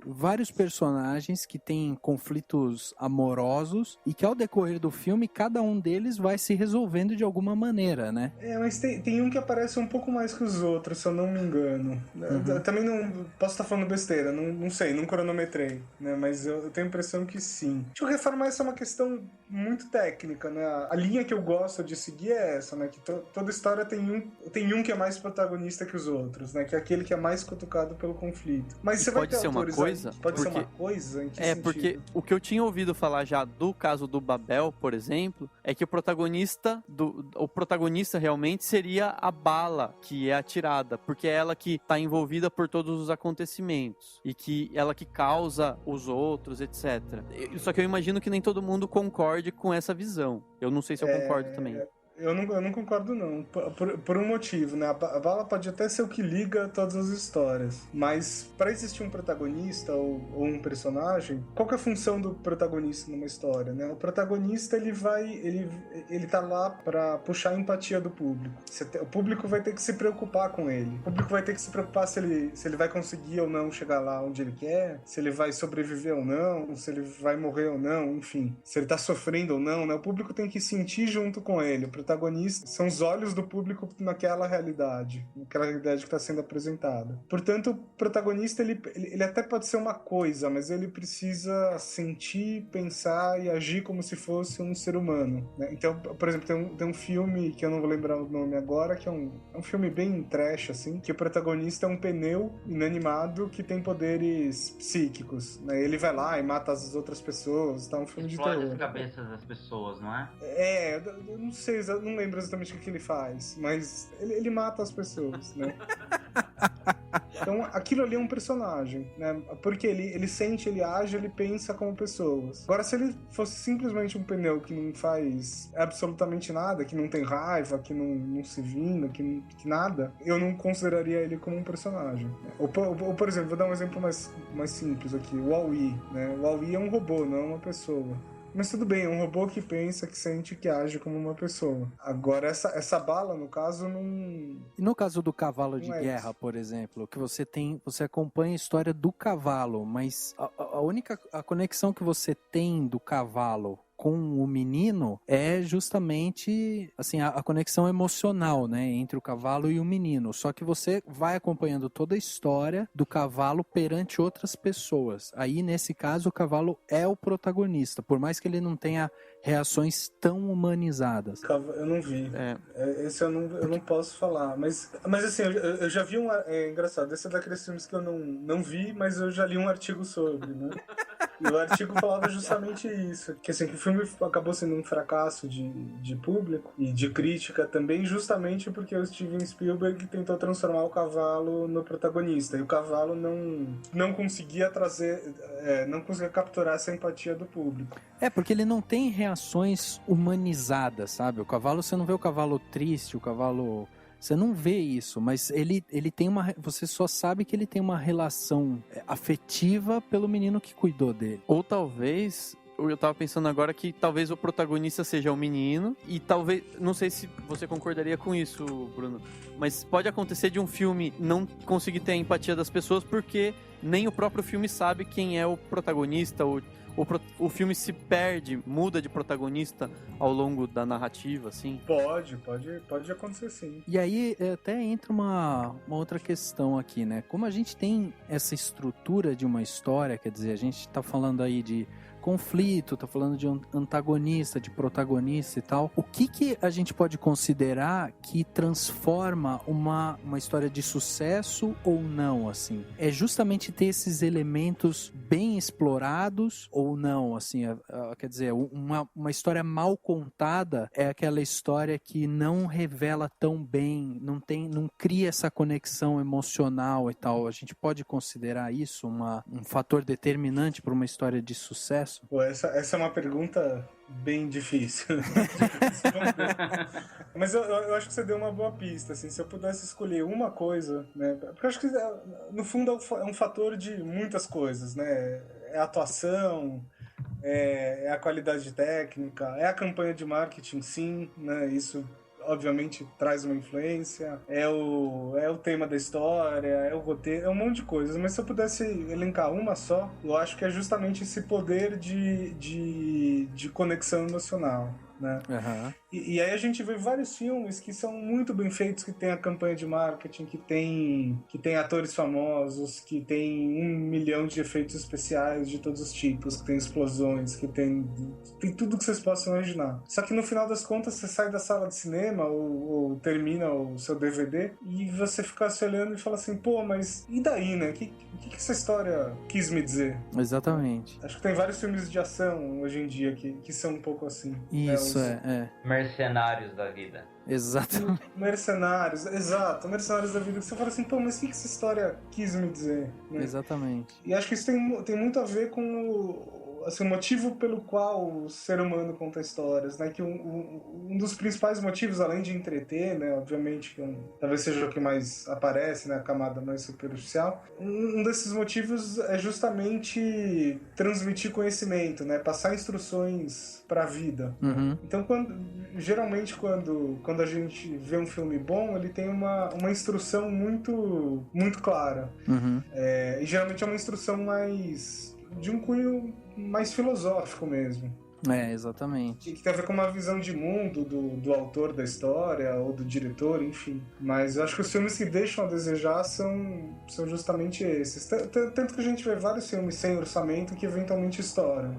personagens que têm conflitos amorosos e que ao decorrer do filme cada um deles vai se resolvendo de alguma maneira, né? Mas tem um que aparece um pouco mais que os outros, se eu não me engano. Eu também não posso estar falando besteira, não sei, não cronometrei, né? Mas eu tenho a impressão que sim. De qualquer forma, essa é uma questão muito técnica, né? A linha que eu gosto de seguir é essa, né? Que toda história tem um que é mais protagonista que os outros, né? Que é aquele que é mais cutucado pelo conflito. Mas você vai ter autores aí. Pode ser uma coisa? Em que sentido? Porque o que eu tinha ouvido falar já do caso do Babel, por exemplo, é que o protagonista realmente seria a bala que é atirada, porque é ela que está envolvida por todos os acontecimentos e que ela que causa os outros, etc. Só que eu imagino que nem todo mundo concorde com essa visão. Eu não sei se eu concordo também. Eu não concordo, não. Por um motivo, né? A bala pode até ser o que liga todas as histórias. Mas para existir um protagonista ou um personagem, qual que é a função do protagonista numa história, né? O protagonista, ele tá lá para puxar a empatia do público. O público vai ter que se preocupar com ele. O público vai ter que se preocupar se ele vai conseguir ou não chegar lá onde ele quer, se ele vai sobreviver ou não, se ele vai morrer ou não, enfim. Se ele tá sofrendo ou não, né? O público tem que sentir junto com ele. O protagonista são os olhos do público naquela realidade que está sendo apresentada. Portanto, o protagonista ele até pode ser uma coisa, mas ele precisa sentir, pensar e agir como se fosse um ser humano, né? Então, por exemplo, tem um filme que eu não vou lembrar o nome agora, que é um filme bem trash, assim, que o protagonista é um pneu inanimado que tem poderes psíquicos, né? Ele vai lá e mata as outras pessoas, tá? Um filme de terror. Explode as cabeças das pessoas, não é? Eu não sei, eu não lembro exatamente o que ele faz, mas ele mata as pessoas, né? Então aquilo ali é um personagem, né? Porque ele sente, ele age, ele pensa como pessoas. Agora, se ele fosse simplesmente um pneu que não faz absolutamente nada, que não tem raiva, que não se vinga, que nada, eu não consideraria ele como um personagem, né? Ou, por exemplo, vou dar um exemplo mais simples aqui, o Wall-E, né? O Wall-E é um robô, não é uma pessoa. Mas tudo bem, é um robô que pensa, que sente, que age como uma pessoa. Agora, essa bala, no caso, não... E no caso do cavalo de guerra, por exemplo, que você acompanha a história do cavalo, mas a conexão que você tem do cavalo com o menino é justamente assim, a conexão emocional, né, entre o cavalo e o menino. Só que você vai acompanhando toda a história do cavalo perante outras pessoas. Aí, nesse caso, o cavalo é o protagonista, por mais que ele não tenha reações tão humanizadas. Eu não vi. Esse eu não posso falar. Mas assim, eu já vi é engraçado, esse é daqueles filmes que eu não vi, mas eu já li um artigo sobre, né? E o artigo falava justamente isso. Que assim, que o filme acabou sendo um fracasso de público e de crítica também, justamente porque o Steven Spielberg tentou transformar o cavalo no protagonista. E o cavalo não conseguia não conseguia capturar essa empatia do público. Porque ele não tem reações humanizadas, sabe? O cavalo, você não vê o cavalo triste, o cavalo... Você não vê isso, mas ele tem você só sabe que ele tem uma relação afetiva pelo menino que cuidou dele. Ou talvez eu tava pensando agora que talvez o protagonista seja o menino, e talvez, não sei se você concordaria com isso, Bruno, mas pode acontecer de um filme não conseguir ter a empatia das pessoas porque nem o próprio filme sabe quem é o protagonista, o filme se perde, muda de protagonista ao longo da narrativa, assim? Pode acontecer sim. E aí até entra uma outra questão aqui, né? Como a gente tem essa estrutura de uma história, quer dizer, a gente tá falando aí de conflito, tá falando de antagonista, de protagonista e tal. O que a gente pode considerar que transforma uma história de sucesso ou não, assim? É justamente ter esses elementos bem explorados ou não, assim? Quer dizer, uma história mal contada é aquela história que não revela tão bem, não cria essa conexão emocional e tal. A gente pode considerar isso um fator determinante para uma história de sucesso? Pô, essa é uma pergunta bem difícil. Mas eu acho que você deu uma boa pista, assim, se eu pudesse escolher uma coisa, né? Porque eu acho que no fundo é um fator de muitas coisas, né? É a atuação, é a qualidade técnica, é a campanha de marketing, sim, né? Isso obviamente traz uma influência, é o tema da história, é o roteiro, é um monte de coisas, mas se eu pudesse elencar uma só, eu acho que é justamente esse poder de conexão emocional, né? Uhum. E aí a gente vê vários filmes que são muito bem feitos, que tem a campanha de marketing, que tem atores famosos, que tem 1 milhão de efeitos especiais de todos os tipos, que tem explosões, que tem tudo que vocês possam imaginar. Só que no final das contas você sai da sala de cinema ou termina o seu DVD e você fica se olhando e fala assim, pô, mas e daí, né? O que essa história quis me dizer? Exatamente. Acho que tem vários filmes de ação hoje em dia que são um pouco assim. Isso, Mercenários da vida. Exatamente. Mercenários da vida. Que você fala assim, pô, mas o que essa história quis me dizer? Né? Exatamente. E acho que isso tem muito a ver com o motivo pelo qual o ser humano conta histórias, né? Que um dos principais motivos, além de entreter, né? Obviamente, que talvez seja o que mais aparece, né? A camada mais superficial. Um desses motivos é justamente transmitir conhecimento, né? Passar instruções para a vida. Uhum. Então, geralmente, quando a gente vê um filme bom, ele tem uma instrução muito, muito clara. Uhum. E geralmente é uma instrução de um cunho mais filosófico mesmo. Exatamente. Que tem a ver com uma visão de mundo do autor da história ou do diretor, enfim. Mas eu acho que os filmes que deixam a desejar são justamente esses. Tanto que a gente vê vários filmes sem orçamento que eventualmente estouram.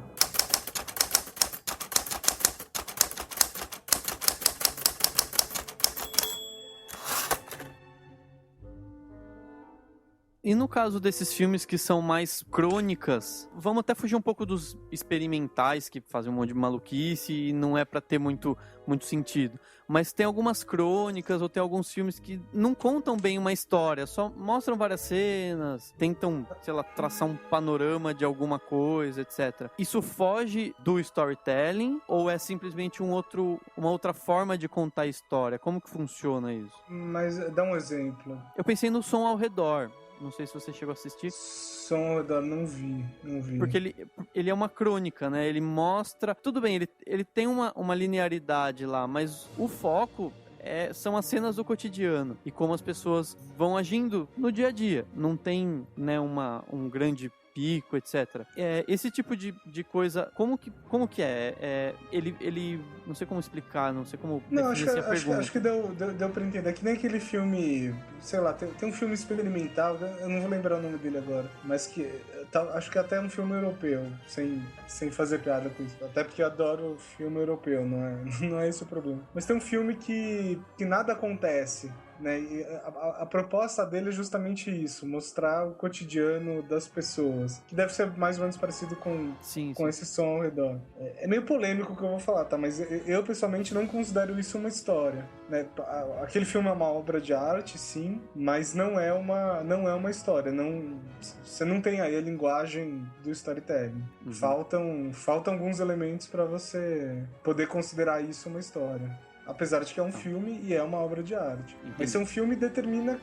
E no caso desses filmes que são mais crônicas, vamos até fugir um pouco dos experimentais que fazem um monte de maluquice e não é pra ter muito sentido. Mas tem algumas crônicas ou tem alguns filmes que não contam bem uma história, só mostram várias cenas, tentam, sei lá, traçar um panorama de alguma coisa, etc. Isso foge do storytelling ou é simplesmente uma outra forma de contar a história? Como que funciona isso? Mas dá um exemplo. Eu pensei no Som ao Redor. Não sei se você chegou a assistir. Som ao Redor, não vi. Porque ele é uma crônica, né? Ele mostra... Tudo bem, ele tem uma linearidade lá, mas o foco são as cenas do cotidiano e como as pessoas vão agindo no dia a dia. Não tem, né, um grande pico, etc. Esse tipo de coisa, como que é? Ele não sei como explicar, não sei como definir essa pergunta. Acho que deu pra entender. É que nem aquele filme, sei lá, tem um filme experimental, eu não vou lembrar o nome dele agora, mas que acho que até é um filme europeu, sem fazer piada com isso. Até porque eu adoro filme europeu, não é esse o problema. Mas tem um filme que nada acontece, né? E a proposta dele é justamente isso, mostrar o cotidiano das pessoas, que deve ser mais ou menos parecido com esse Som ao Redor. É meio polêmico o que eu vou falar, tá? Mas eu pessoalmente não considero isso uma história, né? Aquele filme é uma obra de arte, sim, mas não é uma história. Você não tem aí a linguagem do storytelling. Faltam alguns elementos para você poder considerar isso uma história. Apesar de que é um filme e é uma obra de arte. Mas ser um filme determina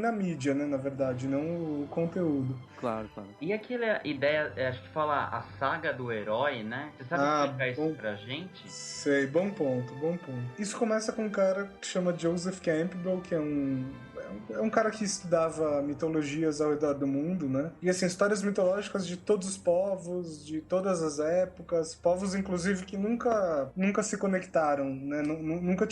a mídia, né, na verdade, não o conteúdo. Claro, claro. E aquela ideia, acho que fala a saga do herói, né? Você sabe explicar isso pra gente? Sei, bom ponto. Isso começa com um cara que chama Joseph Campbell, que é um cara que estudava mitologias ao redor do mundo, né? E assim, histórias mitológicas de todos os povos, de todas as épocas, povos inclusive que nunca se conectaram, né? Nunca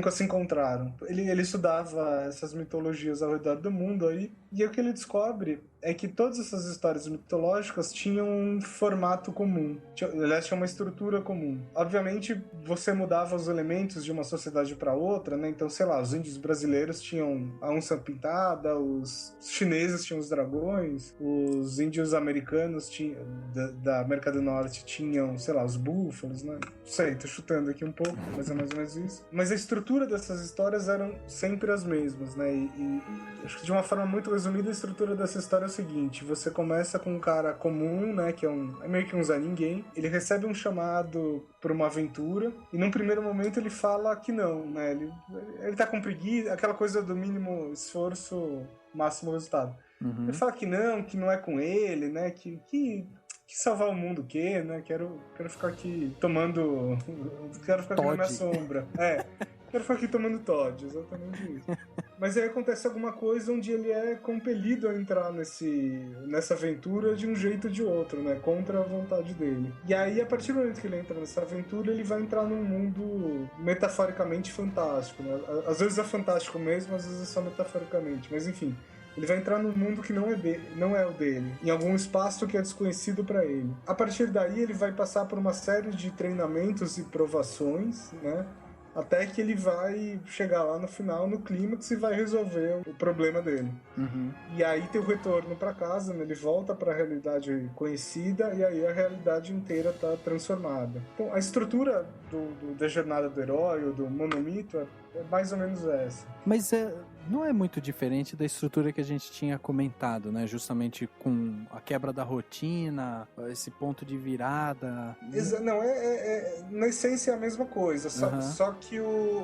se encontraram. Ele estudava essas mitologias ao redor do mundo aí, e o que ele descobre é que todas essas histórias mitológicas tinham um formato comum. Elas tinham uma estrutura comum. Obviamente, você mudava os elementos de uma sociedade para outra, né? Então, sei lá, os índios brasileiros tinham a onça pintada, os chineses tinham os dragões, os índios americanos da América do Norte tinham, sei lá, os búfalos, né? Não sei, tô chutando aqui um pouco, mas é mais ou menos isso. Mas a estrutura dessas histórias eram sempre as mesmas, né? E acho que de uma forma muito resumida, a estrutura dessa história é o seguinte: você começa com um cara comum, né, que é meio que um Zé Ninguém. Ele recebe um chamado por uma aventura e num primeiro momento ele fala que não, né, ele tá com preguiça, aquela coisa do mínimo esforço, máximo resultado. Ele fala que não é com ele, né, que salvar o mundo o quê, né, quero ficar aqui quero ficar aqui na minha sombra. Quero ficar aqui tomando Todd, exatamente isso. Mas aí acontece alguma coisa onde ele é compelido a entrar nessa aventura de um jeito ou de outro, né? Contra a vontade dele. E aí, a partir do momento que ele entra nessa aventura, ele vai entrar num mundo metaforicamente fantástico, né? Às vezes é fantástico mesmo, às vezes é só metaforicamente. Mas enfim, ele vai entrar num mundo que não é o dele, em algum espaço que é desconhecido para ele. A partir daí, ele vai passar por uma série de treinamentos e provações, né? Até que ele vai chegar lá no final, no clímax, e vai resolver o problema dele. E aí tem o retorno para casa, né? Ele volta para a realidade conhecida e aí a realidade inteira tá transformada. Então a estrutura da jornada do herói ou do monomito é mais ou menos essa. Mas não é muito diferente da estrutura que a gente tinha comentado, né? Justamente com a quebra da rotina, esse ponto de virada. Não, na essência é a mesma coisa, só que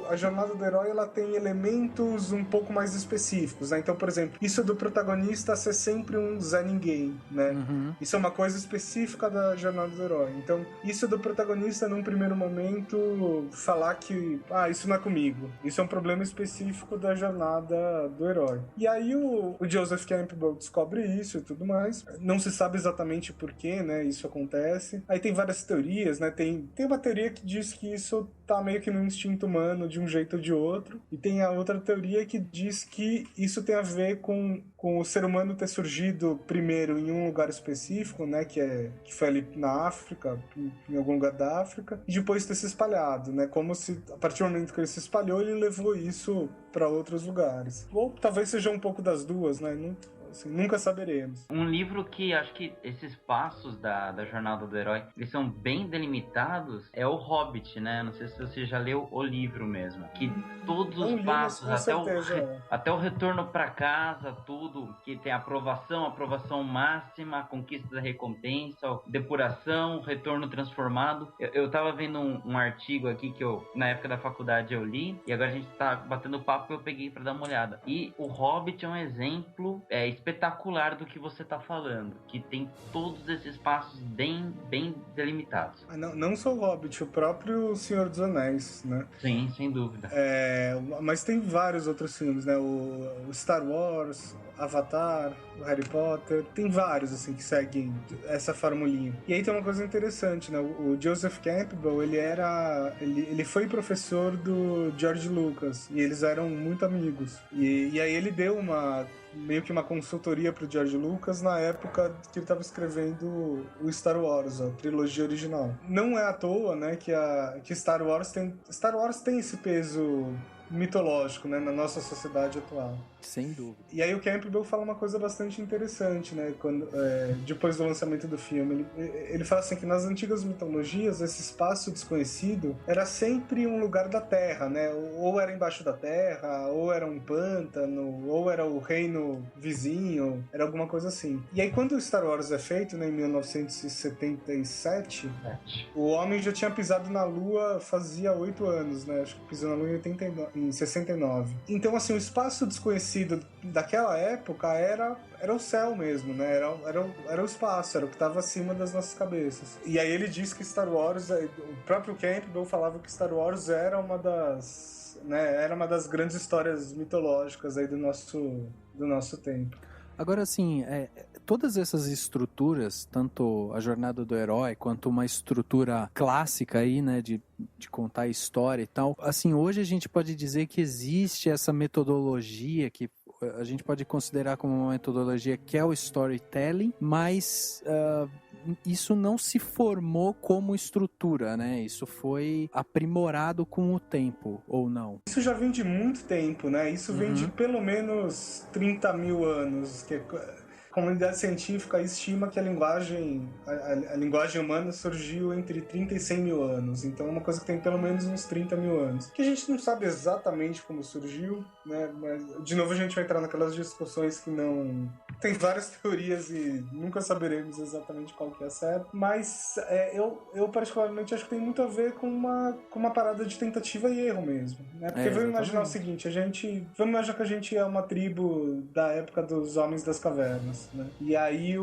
a jornada do herói ela tem elementos um pouco mais específicos, né? Então, por exemplo, isso do protagonista ser sempre um Zé Ninguém, né? Isso é uma coisa específica da jornada do herói. Então, isso do protagonista num primeiro momento falar que isso não é comigo. Isso é um problema específico da jornada do herói. E aí o Joseph Campbell descobre isso e tudo mais. Não se sabe exatamente por que, né, isso acontece. Aí tem várias teorias, né? Tem uma teoria que diz que isso tá meio que no instinto humano de um jeito ou de outro. E tem a outra teoria que diz que isso tem a ver com o ser humano ter surgido primeiro em um lugar específico, né, que foi ali na África, em algum lugar da África, e depois ter se espalhado, né? Como se a partir do momento que ele se espalhou, ele levou isso para outros lugares. Ou talvez seja um pouco das duas, né? Assim, nunca saberemos. Um livro que acho que esses passos da jornada do herói, eles são bem delimitados, é o Hobbit, né? Não sei se você já leu o livro mesmo. Que todos os passos, até o retorno para casa, tudo, que tem aprovação máxima, conquista da recompensa, depuração, retorno transformado. Eu tava vendo um artigo aqui que na época da faculdade eu li, e agora a gente tá batendo papo e eu peguei para dar uma olhada. E o Hobbit é um exemplo espetacular do que você tá falando, que tem todos esses passos bem delimitados. Não só o Hobbit, o próprio Senhor dos Anéis, né? Sim, sem dúvida. Mas tem vários outros filmes, né? O Star Wars, Avatar, o Harry Potter, tem vários, assim, que seguem essa formulinha. E aí tem uma coisa interessante, né? O Joseph Campbell, ele foi professor do George Lucas, e eles eram muito amigos. E aí ele deu meio que uma consultoria pro George Lucas na época que ele estava escrevendo o Star Wars, a trilogia original. Não é à toa, né, que Star Wars tem esse peso mitológico, né, na nossa sociedade atual. Sem dúvida. E aí o Campbell fala uma coisa bastante interessante, né? Depois do lançamento do filme, ele fala assim que nas antigas mitologias esse espaço desconhecido era sempre um lugar da Terra, né? Ou era embaixo da Terra, ou era um pântano, ou era o reino vizinho, era alguma coisa assim. E aí quando o Star Wars é feito, né, em 1977, o homem já tinha pisado na Lua fazia 8 anos, né? Acho que pisou na Lua em 69. Então, assim, o espaço desconhecido daquela época era o céu mesmo, né? Era o espaço, era o que estava acima das nossas cabeças. E aí ele disse que Star Wars, o próprio Campbell falava que Star Wars era uma das grandes histórias mitológicas aí do nosso tempo. Agora, assim, todas essas estruturas, tanto a jornada do herói, quanto uma estrutura clássica aí, né, de contar a história e tal, assim, hoje a gente pode dizer que existe essa metodologia que a gente pode considerar como uma metodologia que é o storytelling, mas isso não se formou como estrutura, né? Isso foi aprimorado com o tempo, ou não? Isso já vem de muito tempo, né? Isso vem de pelo menos 30 mil anos, que a comunidade científica estima que a linguagem humana surgiu entre 30 e 100 mil anos. Então é uma coisa que tem pelo menos uns 30 mil anos. Que a gente não sabe exatamente como surgiu, né? Mas, de novo, a gente vai entrar naquelas discussões que não... Tem várias teorias e nunca saberemos exatamente qual que é certo. Mas eu particularmente acho que tem muito a ver com uma parada de tentativa e erro mesmo, né? Porque vamos imaginar o seguinte, vamos imaginar que a gente é uma tribo da época dos Homens das Cavernas. Né? E aí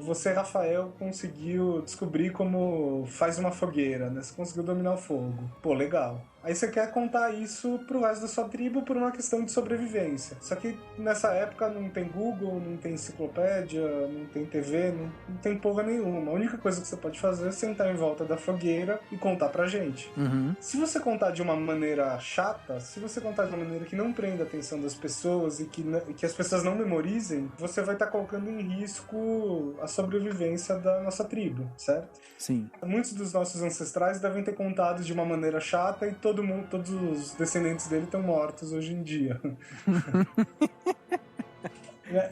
você, Rafael, conseguiu descobrir como faz uma fogueira, né? Você conseguiu dominar o fogo. Pô, legal. Aí você quer contar isso pro resto da sua tribo por uma questão de sobrevivência. Só que nessa época não tem Google, não tem enciclopédia, não tem TV, não tem porra nenhuma. A única coisa que você pode fazer é sentar em volta da fogueira e contar pra gente. Se você contar de uma maneira chata, se você contar de uma maneira que não prenda a atenção das pessoas e que as pessoas não memorizem, você vai estar colocando em risco a sobrevivência da nossa tribo, certo? Sim. Muitos dos nossos ancestrais devem ter contado de uma maneira chata e todos os descendentes dele estão mortos hoje em dia.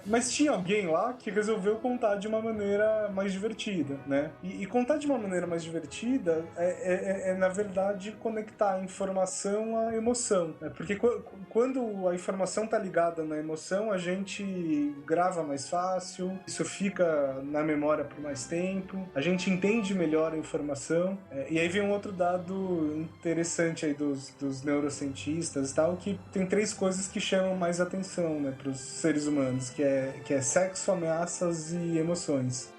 Mas tinha alguém lá que resolveu contar de uma maneira mais divertida, né? E contar de uma maneira mais divertida é na verdade, conectar a informação à emoção, né? Porque quando a informação tá ligada na emoção, a gente grava mais fácil, isso fica na memória por mais tempo, a gente entende melhor a informação. E aí vem um outro dado interessante aí dos neurocientistas e tal, que tem 3 coisas que chamam mais atenção, né, pros seres humanos, que é sexo, ameaças e emoções.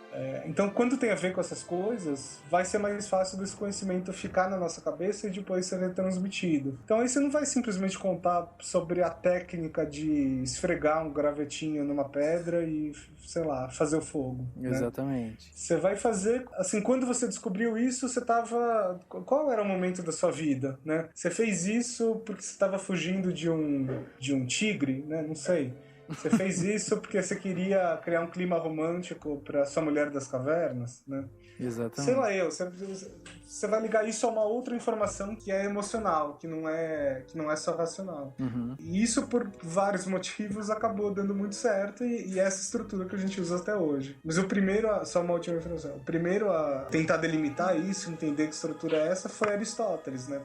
Então, quando tem a ver com essas coisas, vai ser mais fácil desse conhecimento ficar na nossa cabeça e depois ser retransmitido. Então, aí você não vai simplesmente contar sobre a técnica de esfregar um gravetinho numa pedra e, sei lá, fazer o fogo. Exatamente. Né? Você vai fazer... Assim, quando você descobriu isso, você tava... Qual era o momento da sua vida, né? Você fez isso porque você estava fugindo de um tigre, né? Não sei. Você fez isso porque você queria criar um clima romântico para sua mulher das cavernas, né? Exatamente. Sei lá, você vai ligar isso a uma outra informação que é emocional, que não é só racional. E isso, por vários motivos, acabou dando muito certo e essa estrutura que a gente usa até hoje. Mas só uma última informação, o primeiro a tentar delimitar isso, entender que estrutura é essa, foi Aristóteles, né?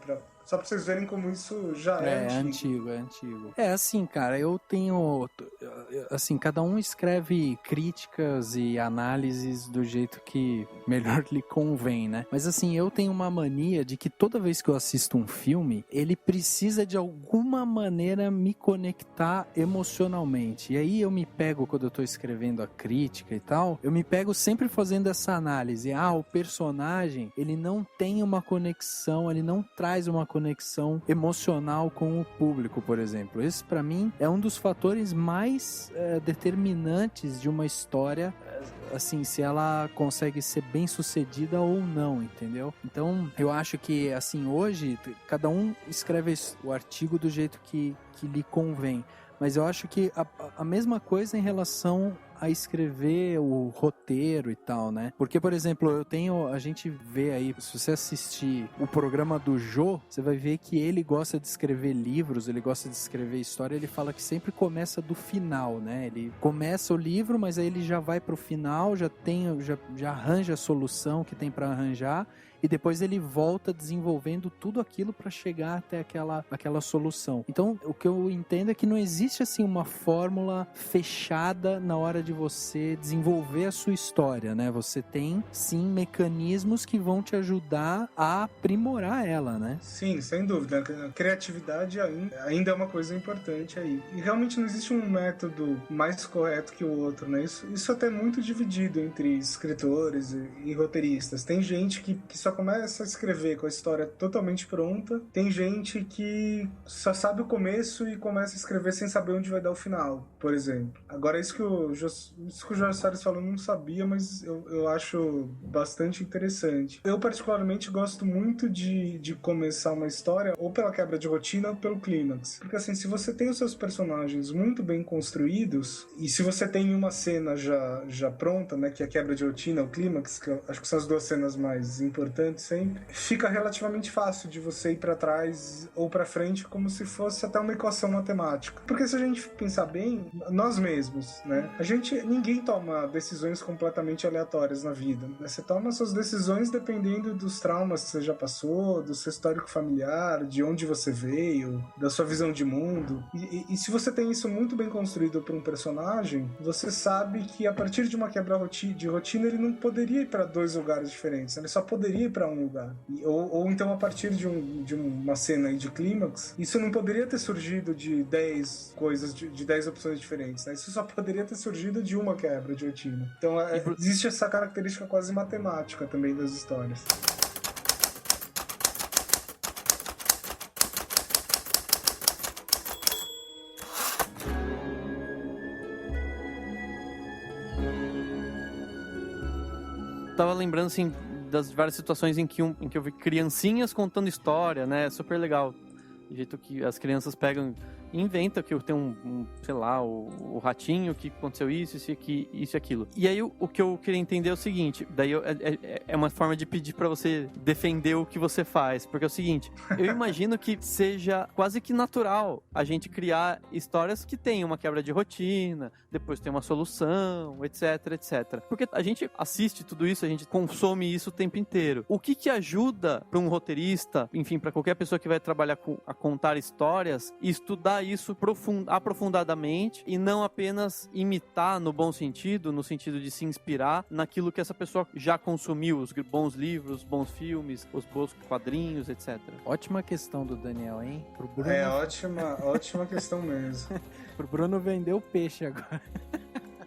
Só pra vocês verem como isso já é antigo. É antigo. Assim, cara, eu tenho... Assim, cada um escreve críticas e análises do jeito que melhor lhe convém, né? Mas assim, eu tenho uma mania de que toda vez que eu assisto um filme, ele precisa de alguma maneira me conectar emocionalmente. E aí eu me pego, quando eu tô escrevendo a crítica e tal, eu me pego sempre fazendo essa análise. O personagem, ele não tem uma conexão, ele não traz uma conexão emocional com o público, por exemplo. Esse, pra mim, é um dos fatores mais determinantes de uma história, assim, se ela consegue ser bem sucedida ou não, entendeu? Então, eu acho que, assim, hoje, cada um escreve o artigo do jeito que lhe convém. Mas eu acho que a mesma coisa em relação a escrever o roteiro e tal, né? Porque, por exemplo, a gente vê aí, se você assistir o programa do Jô, você vai ver que ele gosta de escrever livros, ele gosta de escrever história, ele fala que sempre começa do final, né? Ele começa o livro, mas aí ele já vai pro final, já arranja a solução que tem para arranjar, e depois ele volta desenvolvendo tudo aquilo para chegar até aquela solução. Então, o que eu entendo é que não existe assim uma fórmula fechada na hora de você desenvolver a sua história, né? Você tem, sim, mecanismos que vão te ajudar a aprimorar ela, né? Sim, sem dúvida. A criatividade ainda é uma coisa importante aí. E realmente não existe um método mais correto que o outro, né? Isso até é muito dividido entre escritores e roteiristas. Tem gente que só começa a escrever com a história totalmente pronta. Tem gente que só sabe o começo e começa a escrever sem saber onde vai dar o final, por exemplo. Agora, isso que o Jorge Soares falou, eu não sabia, mas eu acho bastante interessante. Eu, particularmente, gosto muito de começar uma história ou pela quebra de rotina ou pelo clímax. Porque, assim, se você tem os seus personagens muito bem construídos e se você tem uma cena já pronta, né, que é a quebra de rotina, o clímax, que eu acho que são as duas cenas mais importantes sempre, fica relativamente fácil de você ir pra trás ou pra frente como se fosse até uma equação matemática. Porque se a gente pensar bem, nós mesmos, né? Ninguém toma decisões completamente aleatórias na vida, né? Você toma suas decisões dependendo dos traumas que você já passou, do seu histórico familiar, de onde você veio, da sua visão de mundo. E se você tem isso muito bem construído para um personagem, você sabe que a partir de uma quebra de rotina ele não poderia ir para 2 lugares diferentes, ele só poderia ir para um lugar. Ou então a partir de uma cena aí de clímax, isso não poderia ter surgido de 10 coisas, de 10 opções diferentes, né? Isso só poderia ter surgido de uma quebra de rotina. Então existe essa característica quase matemática também das histórias. Tava lembrando, assim, das várias situações em que eu vi criancinhas contando história, né? Super legal. Do jeito que as crianças pegam e inventam que tem sei lá, o ratinho que aconteceu isso e aquilo. E aí o que eu queria entender é o seguinte, daí é uma forma de pedir pra você defender o que você faz, porque é o seguinte, eu imagino que seja quase que natural a gente criar histórias que tem uma quebra de rotina, depois tem uma solução, etc, etc. Porque a gente assiste tudo isso, a gente consome isso o tempo inteiro. O que ajuda pra um roteirista, enfim, pra qualquer pessoa que vai trabalhar a contar histórias, e estudar isso aprofundadamente e não apenas imitar no bom sentido, no sentido de se inspirar naquilo que essa pessoa já consumiu, os bons livros, bons filmes, os bons quadrinhos, etc. Ótima questão do Daniel, hein? Pro Bruno... ótima questão mesmo. Pro Bruno vender o peixe agora.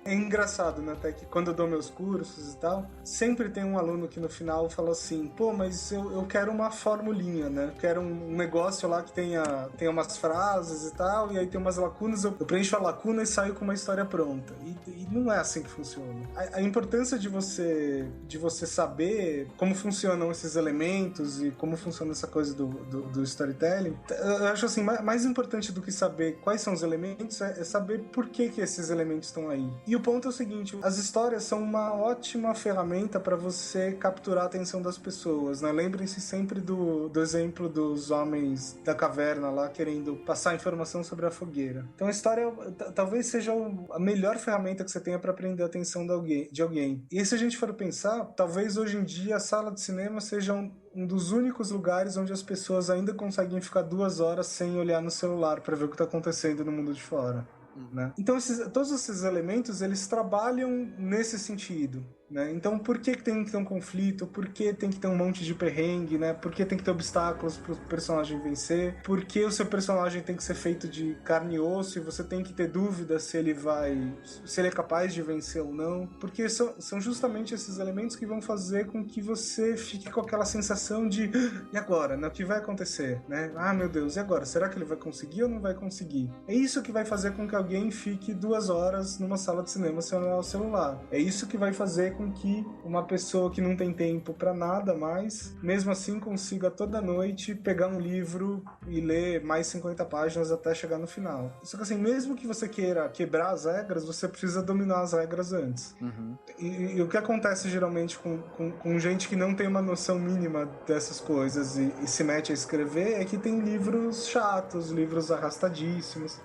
É engraçado, né, até que quando eu dou meus cursos e tal, sempre tem um aluno que no final fala assim, pô, mas eu quero uma formulinha, né, eu quero um negócio lá que tenha umas frases e tal, e aí tem umas lacunas, eu preencho a lacuna e saio com uma história pronta, e não é assim que funciona. A importância de você saber como funcionam esses elementos e como funciona essa coisa do storytelling, eu acho assim, mais importante do que saber quais são os elementos é saber por que esses elementos estão aí. E o ponto é o seguinte, as histórias são uma ótima ferramenta para você capturar a atenção das pessoas, né? Lembrem-se sempre do exemplo dos homens da caverna lá querendo passar informação sobre a fogueira. Então a história talvez seja a melhor ferramenta que você tenha para prender a atenção de alguém. E se a gente for pensar, talvez hoje em dia a sala de cinema seja um dos únicos lugares onde as pessoas ainda conseguem ficar 2 horas sem olhar no celular para ver o que está acontecendo no mundo de fora. Né? Então todos esses elementos eles trabalham nesse sentido, né? Então por que tem que ter um conflito, por que tem que ter um monte de perrengue, né? Por que tem que ter obstáculos para o personagem vencer, por que o seu personagem tem que ser feito de carne e osso e você tem que ter dúvida se ele é capaz de vencer ou não, porque são justamente esses elementos que vão fazer com que você fique com aquela sensação de e agora, né? O que vai acontecer, né? Ah, meu Deus, e agora? Será que ele vai conseguir ou não vai conseguir? É isso que vai fazer com que alguém fique 2 horas numa sala de cinema sem olhar o celular. É isso que vai fazer com com que uma pessoa que não tem tempo para nada mais, mesmo assim consiga toda noite pegar um livro e ler mais 50 páginas até chegar no final. Só que assim, mesmo que você queira quebrar as regras, você precisa dominar as regras antes. E o que acontece geralmente com gente que não tem uma noção mínima dessas coisas e se mete a escrever é que tem livros chatos, livros arrastadíssimos.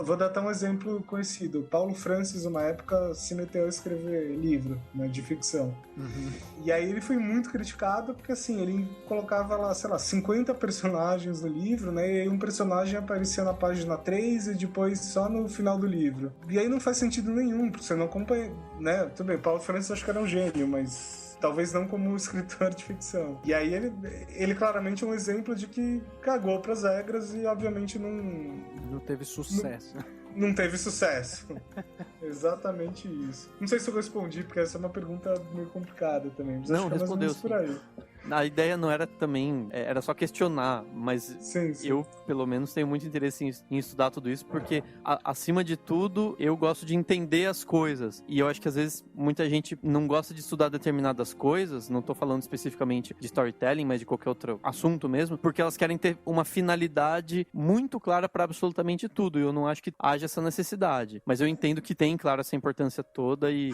Vou dar até um exemplo conhecido. Paulo Francis, uma época, se meteu a escrever livro, né, de ficção. E aí ele foi muito criticado porque, assim, ele colocava lá, sei lá, 50 personagens no livro, né, e aí um personagem aparecia na página 3 e depois só no final do livro. E aí não faz sentido nenhum, porque você não acompanha, né? Tudo bem, Paulo Francis acho que era um gênio, mas talvez não como escritor de ficção. E aí ele claramente é um exemplo de que cagou pras regras e obviamente não teve sucesso. Não teve sucesso. Exatamente isso. Não sei se eu respondi, porque essa é uma pergunta meio complicada também. Mas não, acho que é respondeu por aí. A ideia não era também, era só questionar, mas sim. Eu, pelo menos, tenho muito interesse em estudar tudo isso, porque, acima de tudo, eu gosto de entender as coisas. E eu acho que, às vezes, muita gente não gosta de estudar determinadas coisas, não tô falando especificamente de storytelling, mas de qualquer outro assunto mesmo, porque elas querem ter uma finalidade muito clara para absolutamente tudo, e eu não acho que haja essa necessidade. Mas eu entendo que tem, claro, essa importância toda, e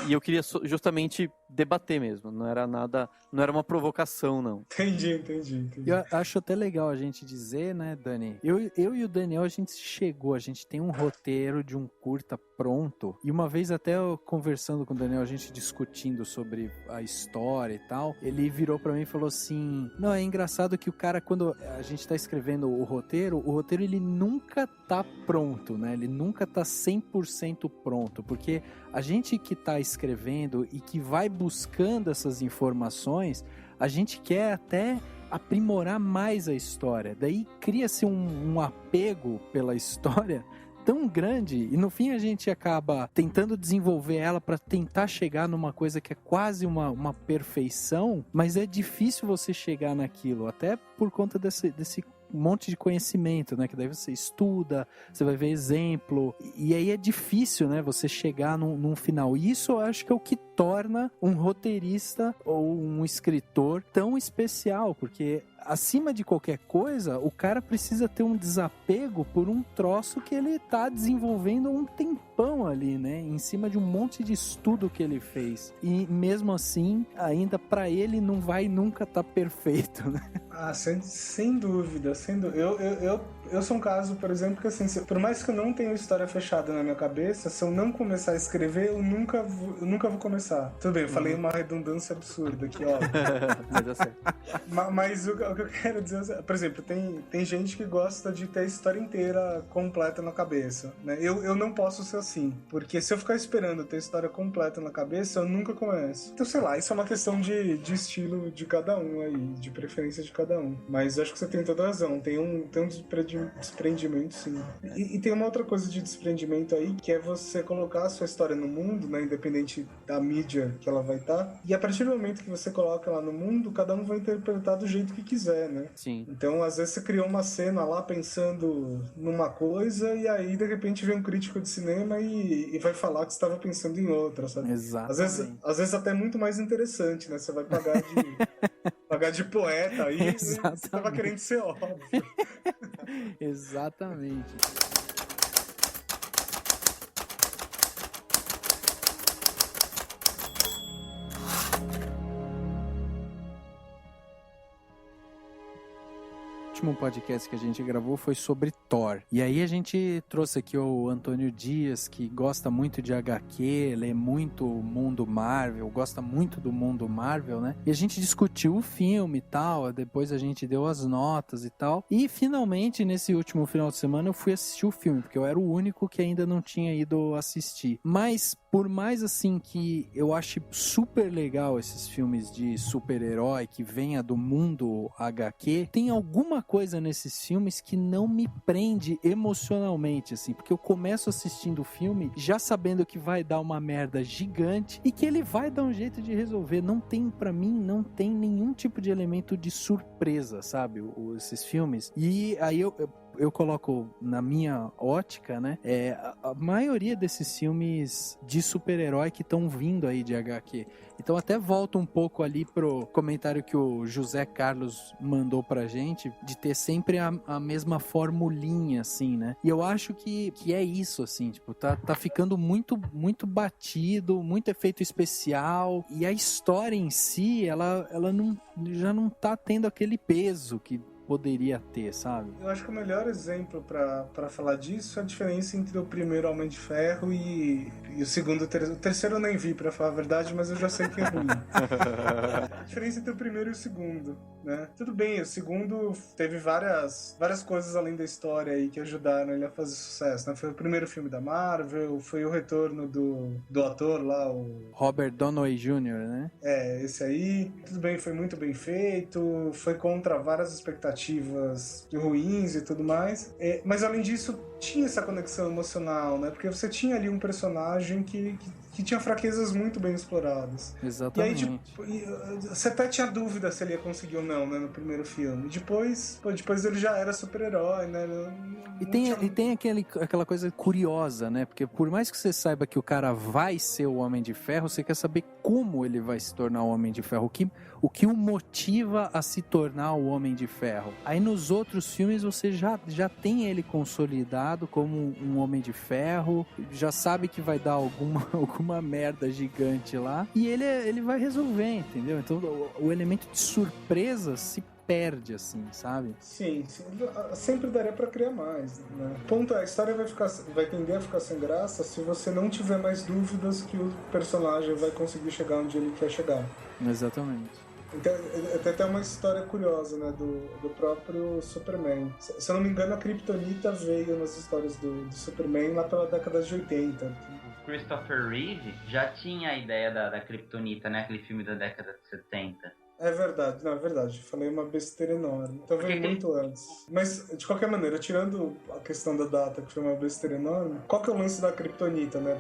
eu queria justamente debater mesmo, não era uma provocação, não. Entendi. Eu acho até legal a gente dizer, né, Dani? Eu e o Daniel, a gente tem um roteiro de um curta pronto, e uma vez até eu conversando com o Daniel, a gente discutindo sobre a história e tal, ele virou pra mim e falou assim, não, é engraçado que o cara, quando a gente tá escrevendo o roteiro ele nunca tá pronto, né? Ele nunca tá 100% pronto, porque a gente que tá escrevendo e que vai buscando essas informações, a gente quer até aprimorar mais a história. Daí cria-se um apego pela história tão grande, e no fim a gente acaba tentando desenvolver ela para tentar chegar numa coisa que é quase uma perfeição, mas é difícil você chegar naquilo, até por conta desse monte de conhecimento, né, que daí você estuda, você vai ver exemplo, e aí é difícil, né, você chegar num final, e isso eu acho que é o que torna um roteirista ou um escritor tão especial, porque acima de qualquer coisa, o cara precisa ter um desapego por um troço que ele tá desenvolvendo um tempão ali, né? Em cima de um monte de estudo que ele fez. E mesmo assim, ainda pra ele não vai nunca tá perfeito, né? Ah, sem dúvida. Eu sou um caso, por exemplo, que assim, por mais que eu não tenha história fechada na minha cabeça, se eu não começar a escrever, eu nunca vou começar. Tudo bem, eu falei uma redundância absurda aqui, ó. Mas é certo. Mas o que eu quero dizer, por exemplo, tem gente que gosta de ter a história inteira completa na cabeça, né? Eu não posso ser assim, porque se eu ficar esperando ter a história completa na cabeça, eu nunca começo. Então, sei lá, isso é uma questão de estilo de cada um aí, de preferência de cada um. Mas eu acho que você tem toda razão, tem um desprendimento, sim. E tem uma outra coisa de desprendimento aí, que é você colocar a sua história no mundo, né, independente da mídia que ela vai estar, e a partir do momento que você coloca ela no mundo, cada um vai interpretar do jeito que quiser, né? Sim. Então, às vezes você criou uma cena lá pensando numa coisa, e aí, de repente, vem um crítico de cinema e vai falar que você estava pensando em outra, sabe? Exatamente. Às vezes até muito mais interessante, né? Você vai pagar de poeta aí, você tava querendo ser óbvio. Exatamente. O último podcast que a gente gravou foi sobre Thor. E aí a gente trouxe aqui o Antônio Dias, que gosta muito de HQ, lê muito o mundo Marvel, gosta muito do mundo Marvel, né? E a gente discutiu o filme e tal, depois a gente deu as notas e tal. E finalmente, nesse último final de semana, eu fui assistir o filme, porque eu era o único que ainda não tinha ido assistir. Mas, por mais assim que eu ache super legal esses filmes de super-herói que venha do mundo HQ, tem alguma coisa nesses filmes que não me prende emocionalmente, assim, porque eu começo assistindo o filme já sabendo que vai dar uma merda gigante e que ele vai dar um jeito de resolver. Não tem, pra mim, não tem nenhum tipo de elemento de surpresa, sabe, esses filmes. E aí eu coloco na minha ótica, né? A maioria desses filmes de super-herói que estão vindo aí de HQ. Então até volto um pouco ali pro comentário que o José Carlos mandou pra gente, de ter sempre a mesma formulinha, assim, né? E eu acho que é isso, assim, tipo, tá ficando muito, muito batido, muito efeito especial, e a história em si, ela já não tá tendo aquele peso que poderia ter, sabe? Eu acho que o melhor exemplo pra falar disso é a diferença entre o primeiro Homem de Ferro e o segundo. O terceiro eu nem vi, pra falar a verdade, mas eu já sei que é ruim. A diferença entre o primeiro e o segundo, né? Tudo bem, o segundo teve várias coisas além da história aí que ajudaram ele a fazer sucesso, né? Foi o primeiro filme da Marvel, foi o retorno do ator lá, o Robert Downey Jr., né? Esse aí. Tudo bem, foi muito bem feito, foi contra várias expectativas ruins e tudo mais. Mas além disso, tinha essa conexão emocional, né? Porque você tinha ali um personagem que tinha fraquezas muito bem exploradas. Exatamente. E aí, tipo, você até tinha dúvida se ele ia conseguir ou não, né? No primeiro filme. Depois ele já era super-herói, né? E tem aquela coisa curiosa, né? Porque por mais que você saiba que o cara vai ser o Homem de Ferro, você quer saber como ele vai se tornar o Homem de Ferro. O que o motiva a se tornar o Homem de Ferro. Aí nos outros filmes você já tem ele consolidado como um Homem de Ferro, já sabe que vai dar alguma merda gigante lá, e ele vai resolver, entendeu? Então o elemento de surpresa se perde, assim, sabe? Sim. Sempre daria pra criar mais, né? Ponto é, a história vai tender a ficar sem graça se você não tiver mais dúvidas que o personagem vai conseguir chegar onde ele quer chegar. Exatamente. Então, tem até uma história curiosa, né, do próprio Superman. Se eu não me engano, a Kryptonita veio nas histórias do Superman lá pela década de 80. O Christopher Reeve já tinha a ideia da Kryptonita, né? Aquele filme da década de 70. É verdade, não, é verdade. Falei uma besteira enorme. Então veio muito antes. Mas, de qualquer maneira, tirando a questão da data, que foi uma besteira enorme, qual que é o lance da Kryptonita, né,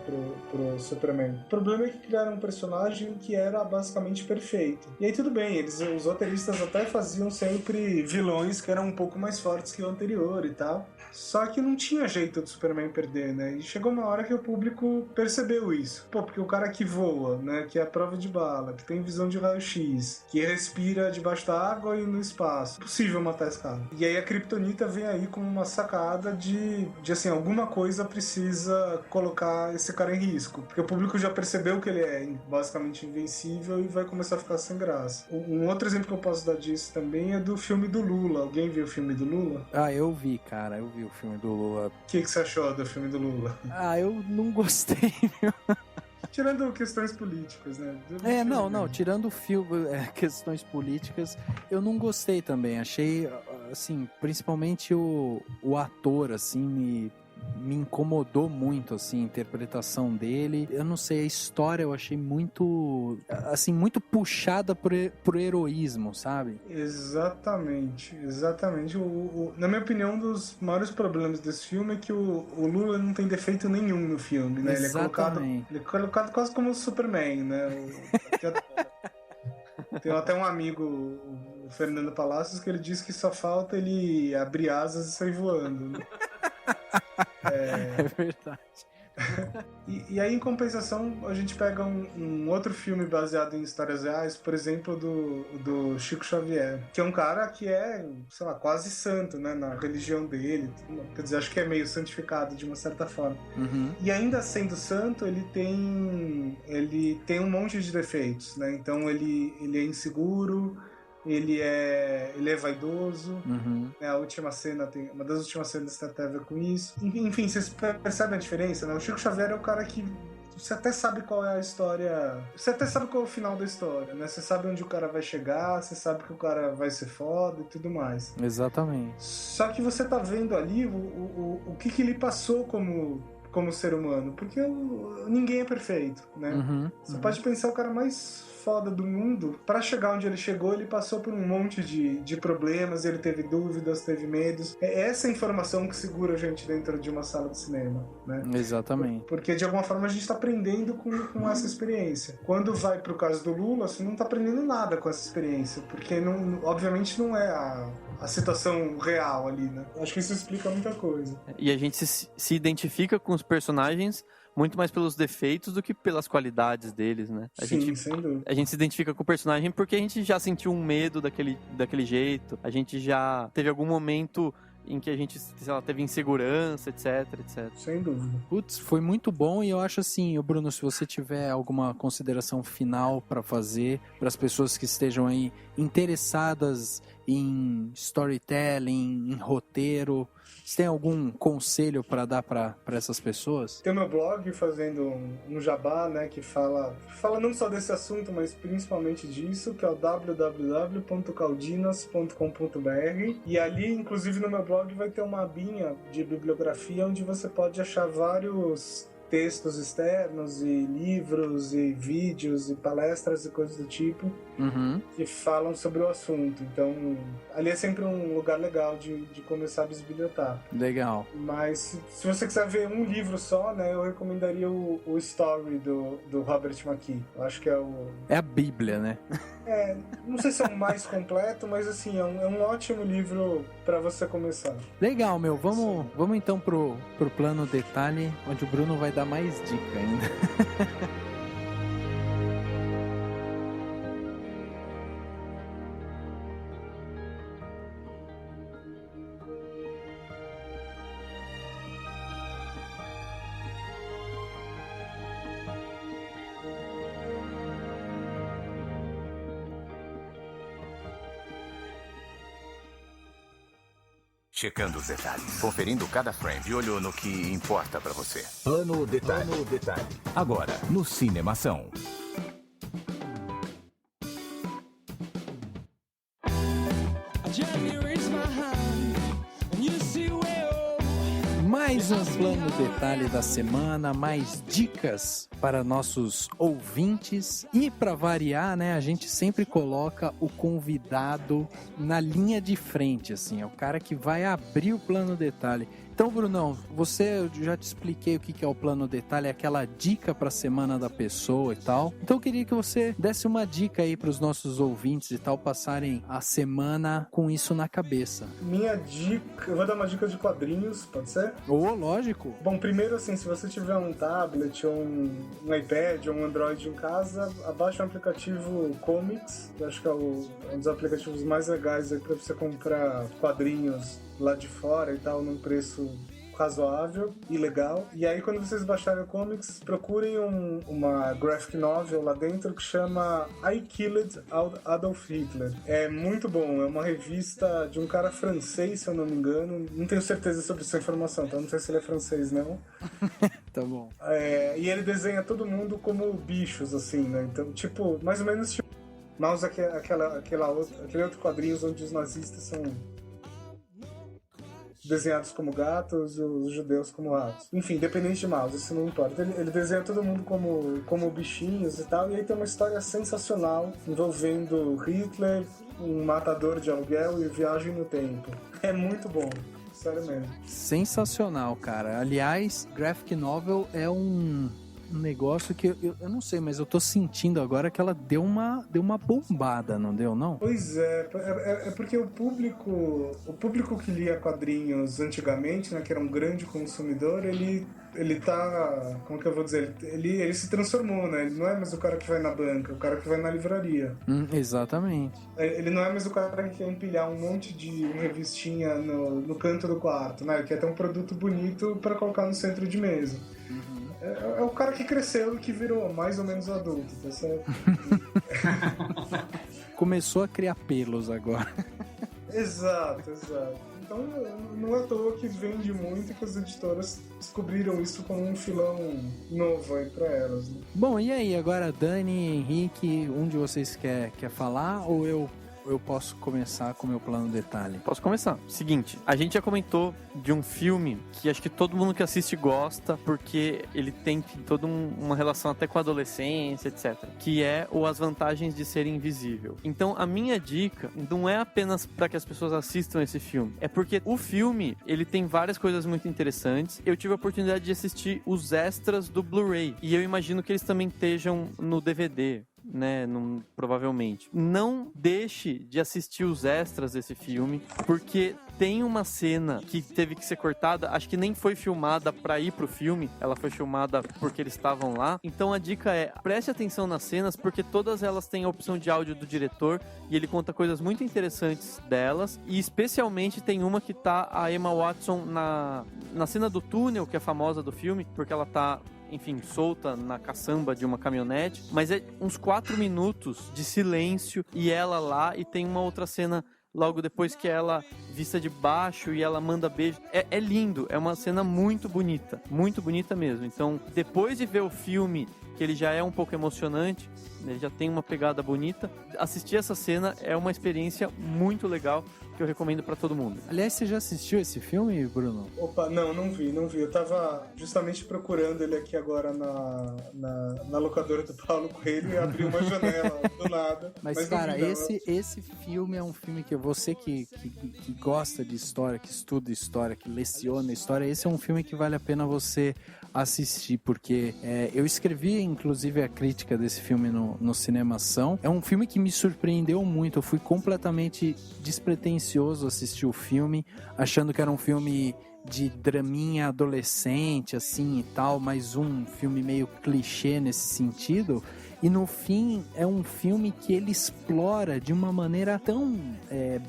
pro Superman? O problema é que criaram um personagem que era basicamente perfeito. E aí tudo bem, os roteiristas até faziam sempre vilões que eram um pouco mais fortes que o anterior e tal. Só que não tinha jeito do Superman perder, né? E chegou uma hora que o público percebeu isso. Pô, porque o cara que voa, né, que é a prova de bala, que tem visão de raio-x, que respira debaixo da água e no espaço. Impossível matar esse cara. E aí a Kryptonita vem aí como uma sacada de assim, alguma coisa precisa colocar esse cara em risco. Porque o público já percebeu que ele é basicamente invencível e vai começar a ficar sem graça. Um outro exemplo que eu posso dar disso também é do filme do Lula. Alguém viu o filme do Lula? Ah, eu vi, cara. Eu vi o filme do Lula. O que você achou do filme do Lula? Ah, eu não gostei, viu? Tirando questões políticas, né? Não, tirando o filme, questões políticas, eu não gostei também. Achei, assim, principalmente o ator, assim, me incomodou muito, assim, a interpretação dele. Eu não sei, a história eu achei muito, assim, muito puxada pro heroísmo, sabe? Exatamente. Na minha opinião, um dos maiores problemas desse filme é que o Lula não tem defeito nenhum no filme, né? Exatamente. Ele é colocado quase como o Superman, né? Tem até um amigo, o Fernando Palacios, que ele diz que só falta ele abrir asas e sair voando, né? É verdade. E aí, em compensação, a gente pega um outro filme baseado em histórias reais, por exemplo, do Chico Xavier, que é um cara que é, sei lá, quase santo, né, na religião dele. Quer dizer, acho que é meio santificado de uma certa forma. Uhum. E ainda sendo santo, ele tem um monte de defeitos, né? Então ele é inseguro, ele é vaidoso, Uhum. A última cena uma das últimas cenas tem até a ver com isso. Enfim, vocês percebem a diferença, né? O Chico Xavier é o cara que você até sabe qual é a história, você até sabe qual é o final da história, né? Você sabe onde o cara vai chegar, você sabe que o cara vai ser foda e tudo mais. Exatamente. Só que você tá vendo ali o que ele passou como ser humano, porque ninguém é perfeito, né? Uhum. Você pode pensar o cara mais foda do mundo, para chegar onde ele chegou, ele passou por um monte de problemas, ele teve dúvidas, teve medos. É essa informação que segura a gente dentro de uma sala de cinema, né? Exatamente. Porque de alguma forma a gente está aprendendo com essa experiência. Quando vai pro caso do Lula, você não tá aprendendo nada com essa experiência, porque obviamente não é a situação real ali, né? Acho que isso explica muita coisa. E a gente se identifica com os personagens muito mais pelos defeitos do que pelas qualidades deles, né? Sim, sem dúvida. A gente se identifica com o personagem porque a gente já sentiu um medo daquele jeito, a gente já teve algum momento em que a gente, sei lá, teve insegurança, etc. Sem dúvida. Putz, foi muito bom e eu acho assim, Bruno, se você tiver alguma consideração final para fazer para as pessoas que estejam aí interessadas em storytelling, em roteiro, você tem algum conselho para dar para essas pessoas? Tem o meu blog fazendo um jabá, né, que fala não só desse assunto, mas principalmente disso, que é o www.caldinas.com.br, e ali, inclusive no meu blog, vai ter uma abinha de bibliografia onde você pode achar vários textos externos e livros e vídeos e palestras e coisas do tipo que falam sobre o assunto. Então, ali é sempre um lugar legal de começar a bisbilhotar. Legal. Mas se você quiser ver um livro só, né, eu recomendaria o Story do Robert McKee. Eu acho que é a Bíblia, né? Não sei se é o mais completo, mas assim, é um ótimo livro para você começar. Legal, meu. Vamos então pro plano detalhe, onde o Bruno vai dar mais dica ainda. Checando os detalhes, conferindo cada frame e olhou no que importa pra você. Plano detalhe. Agora, no Cinemação. Mais um plano detalhe da semana, mais dicas para nossos ouvintes. E para variar, né, a gente sempre coloca o convidado na linha de frente, assim, é o cara que vai abrir o plano detalhe. Então, Brunão, eu já te expliquei o que é o plano detalhe, é aquela dica para a semana da pessoa e tal. Então, eu queria que você desse uma dica aí para os nossos ouvintes e tal, passarem a semana com isso na cabeça. Minha dica, eu vou dar uma dica de quadrinhos, pode ser? Lógico. Bom, primeiro assim, se você tiver um tablet ou um iPad ou um Android em casa, abaixa o aplicativo Comics, que eu acho que é um dos aplicativos mais legais aí para você comprar quadrinhos lá de fora e tal, num preço razoável e legal. E aí, quando vocês baixarem o Comics, procurem uma graphic novel lá dentro que chama I Killed Adolf Hitler. É muito bom, é uma revista de um cara francês, se eu não me engano. Não tenho certeza sobre essa informação, então não sei se ele é francês, não. Tá bom. E ele desenha todo mundo como bichos, assim, né? Então, tipo, mais ou menos tipo Maus, aquele outro quadrinho onde os nazistas são desenhados como gatos e os judeus como ratos. Enfim, independente de Maus, isso não importa. Ele desenha todo mundo como bichinhos e tal, e aí tem uma história sensacional envolvendo Hitler, um matador de aluguel e viagem no tempo. É muito bom, sério mesmo. Sensacional, cara. Aliás, graphic novel é um negócio que eu não sei, mas eu tô sentindo agora que ela deu uma bombada, não deu, não? Pois é porque o público que lia quadrinhos antigamente, né, que era um grande consumidor, ele tá, como que eu vou dizer, ele se transformou, né? Ele não é mais o cara que vai na banca, é o cara que vai na livraria. Exatamente. Ele não é mais o cara que quer empilhar um monte de revistinha no canto do quarto, né? Ele quer ter um produto bonito para colocar no centro de mesa. É o cara que cresceu e que virou mais ou menos adulto, tá certo? Começou a criar pelos agora. Exato. Então não é à toa que vende muito e que as editoras descobriram isso como um filão novo aí pra elas, né? Bom, e aí, agora Dani, Henrique, um de vocês quer falar ou eu posso começar com o meu plano detalhe? Posso começar. Seguinte, a gente já comentou de um filme que acho que todo mundo que assiste gosta, porque ele tem toda uma relação até com a adolescência, etc. Que é o As Vantagens de Ser Invisível. Então, a minha dica não é apenas para que as pessoas assistam esse filme, é porque o filme, ele tem várias coisas muito interessantes. Eu tive a oportunidade de assistir os extras do Blu-ray, e eu imagino que eles também estejam no DVD. né, provavelmente. Não deixe de assistir os extras desse filme, porque tem uma cena que teve que ser cortada, acho que nem foi filmada pra ir pro filme, ela foi filmada porque eles estavam lá. Então a dica é, preste atenção nas cenas, porque todas elas têm a opção de áudio do diretor, e ele conta coisas muito interessantes delas, e especialmente tem uma que tá a Emma Watson na cena do túnel, que é famosa do filme, porque ela tá, enfim, solta na caçamba de uma caminhonete, mas é uns 4 minutos de silêncio e ela lá, e tem uma outra cena logo depois que ela vista de baixo e ela manda beijo. É lindo, é uma cena muito bonita mesmo. Então, depois de ver o filme, que ele já é um pouco emocionante, ele já tem uma pegada bonita, assistir essa cena é uma experiência muito legal, que eu recomendo pra todo mundo. Aliás, você já assistiu esse filme, Bruno? Opa, não vi. Eu tava justamente procurando ele aqui agora na locadora do Paulo Coelho e abri uma janela do nada. Mas cara, esse filme é um filme que você que gosta de história, que estuda história, que leciona história, esse é um filme que vale a pena você assistir, porque eu escrevi inclusive a crítica desse filme no Cinemação. É um filme que me surpreendeu muito, eu fui completamente despretensioso assistir o filme, achando que era um filme de draminha adolescente, assim, e tal, mais um filme meio clichê nesse sentido, e no fim é um filme que ele explora de uma maneira tão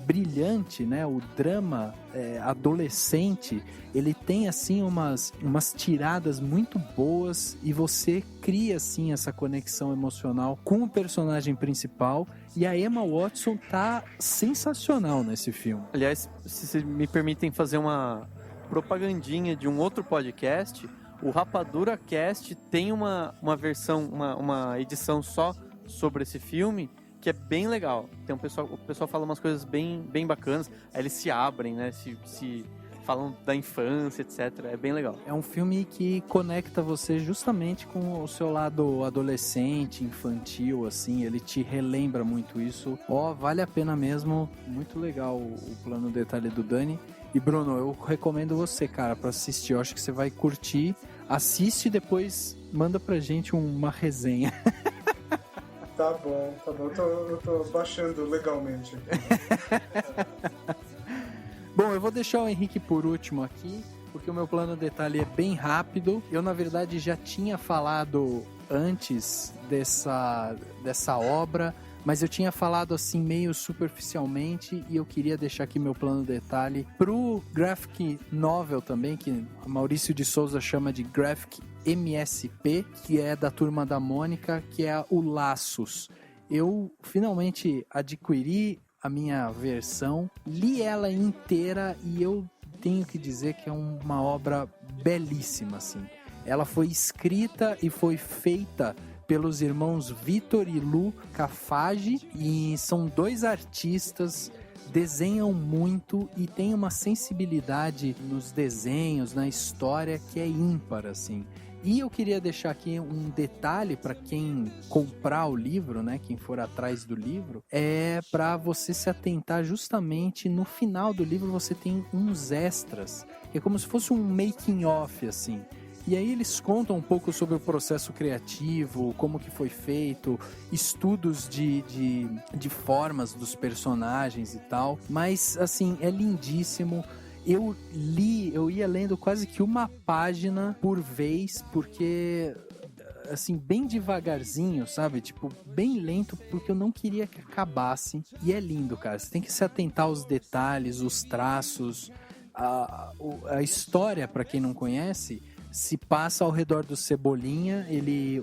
brilhante, né, o drama adolescente. Ele tem, assim, umas tiradas muito boas, e você cria, assim, essa conexão emocional com o personagem principal, e a Emma Watson tá sensacional nesse filme. Aliás, se me permitem fazer uma propagandinha de um outro podcast, o Rapadura Cast tem uma versão, uma edição só sobre esse filme, que é bem legal. O pessoal fala umas coisas bem bacanas, aí eles se abrem, né, se falam da infância, etc. É bem legal. É um filme que conecta você justamente com o seu lado adolescente, infantil, assim, ele te relembra muito isso. Vale a pena mesmo, muito legal o plano detalhe do Dani. E Bruno, eu recomendo você, cara, pra assistir. Eu acho que você vai curtir. Assiste e depois manda pra gente uma resenha. Tá bom. Eu tô baixando legalmente. Bom, eu vou deixar o Henrique por último aqui, porque o meu plano detalhe é bem rápido. Eu, na verdade, já tinha falado antes dessa obra, mas eu tinha falado assim meio superficialmente, e eu queria deixar aqui meu plano detalhe pro graphic novel também, que Maurício de Souza chama de graphic MSP, que é da Turma da Mônica, que é o Laços. Eu finalmente adquiri a minha versão, li ela inteira, e eu tenho que dizer que é uma obra belíssima, assim. Ela foi escrita e foi feita pelos irmãos Vitor e Lu Cafage, e são 2 artistas, desenham muito e tem uma sensibilidade nos desenhos, na história, que é ímpar, assim. E eu queria deixar aqui um detalhe para quem comprar o livro, né, quem for atrás do livro, é para você se atentar justamente no final do livro. Você tem uns extras, é como se fosse um making of, assim. E aí eles contam um pouco sobre o processo criativo, como que foi feito, estudos de formas dos personagens e tal. Mas, assim, é lindíssimo. Eu ia lendo quase que uma página por vez, porque, assim, bem devagarzinho, sabe? Tipo, bem lento, porque eu não queria que acabasse. E é lindo, cara. Você tem que se atentar aos detalhes, os traços, a história, para quem não conhece, se passa ao redor do Cebolinha.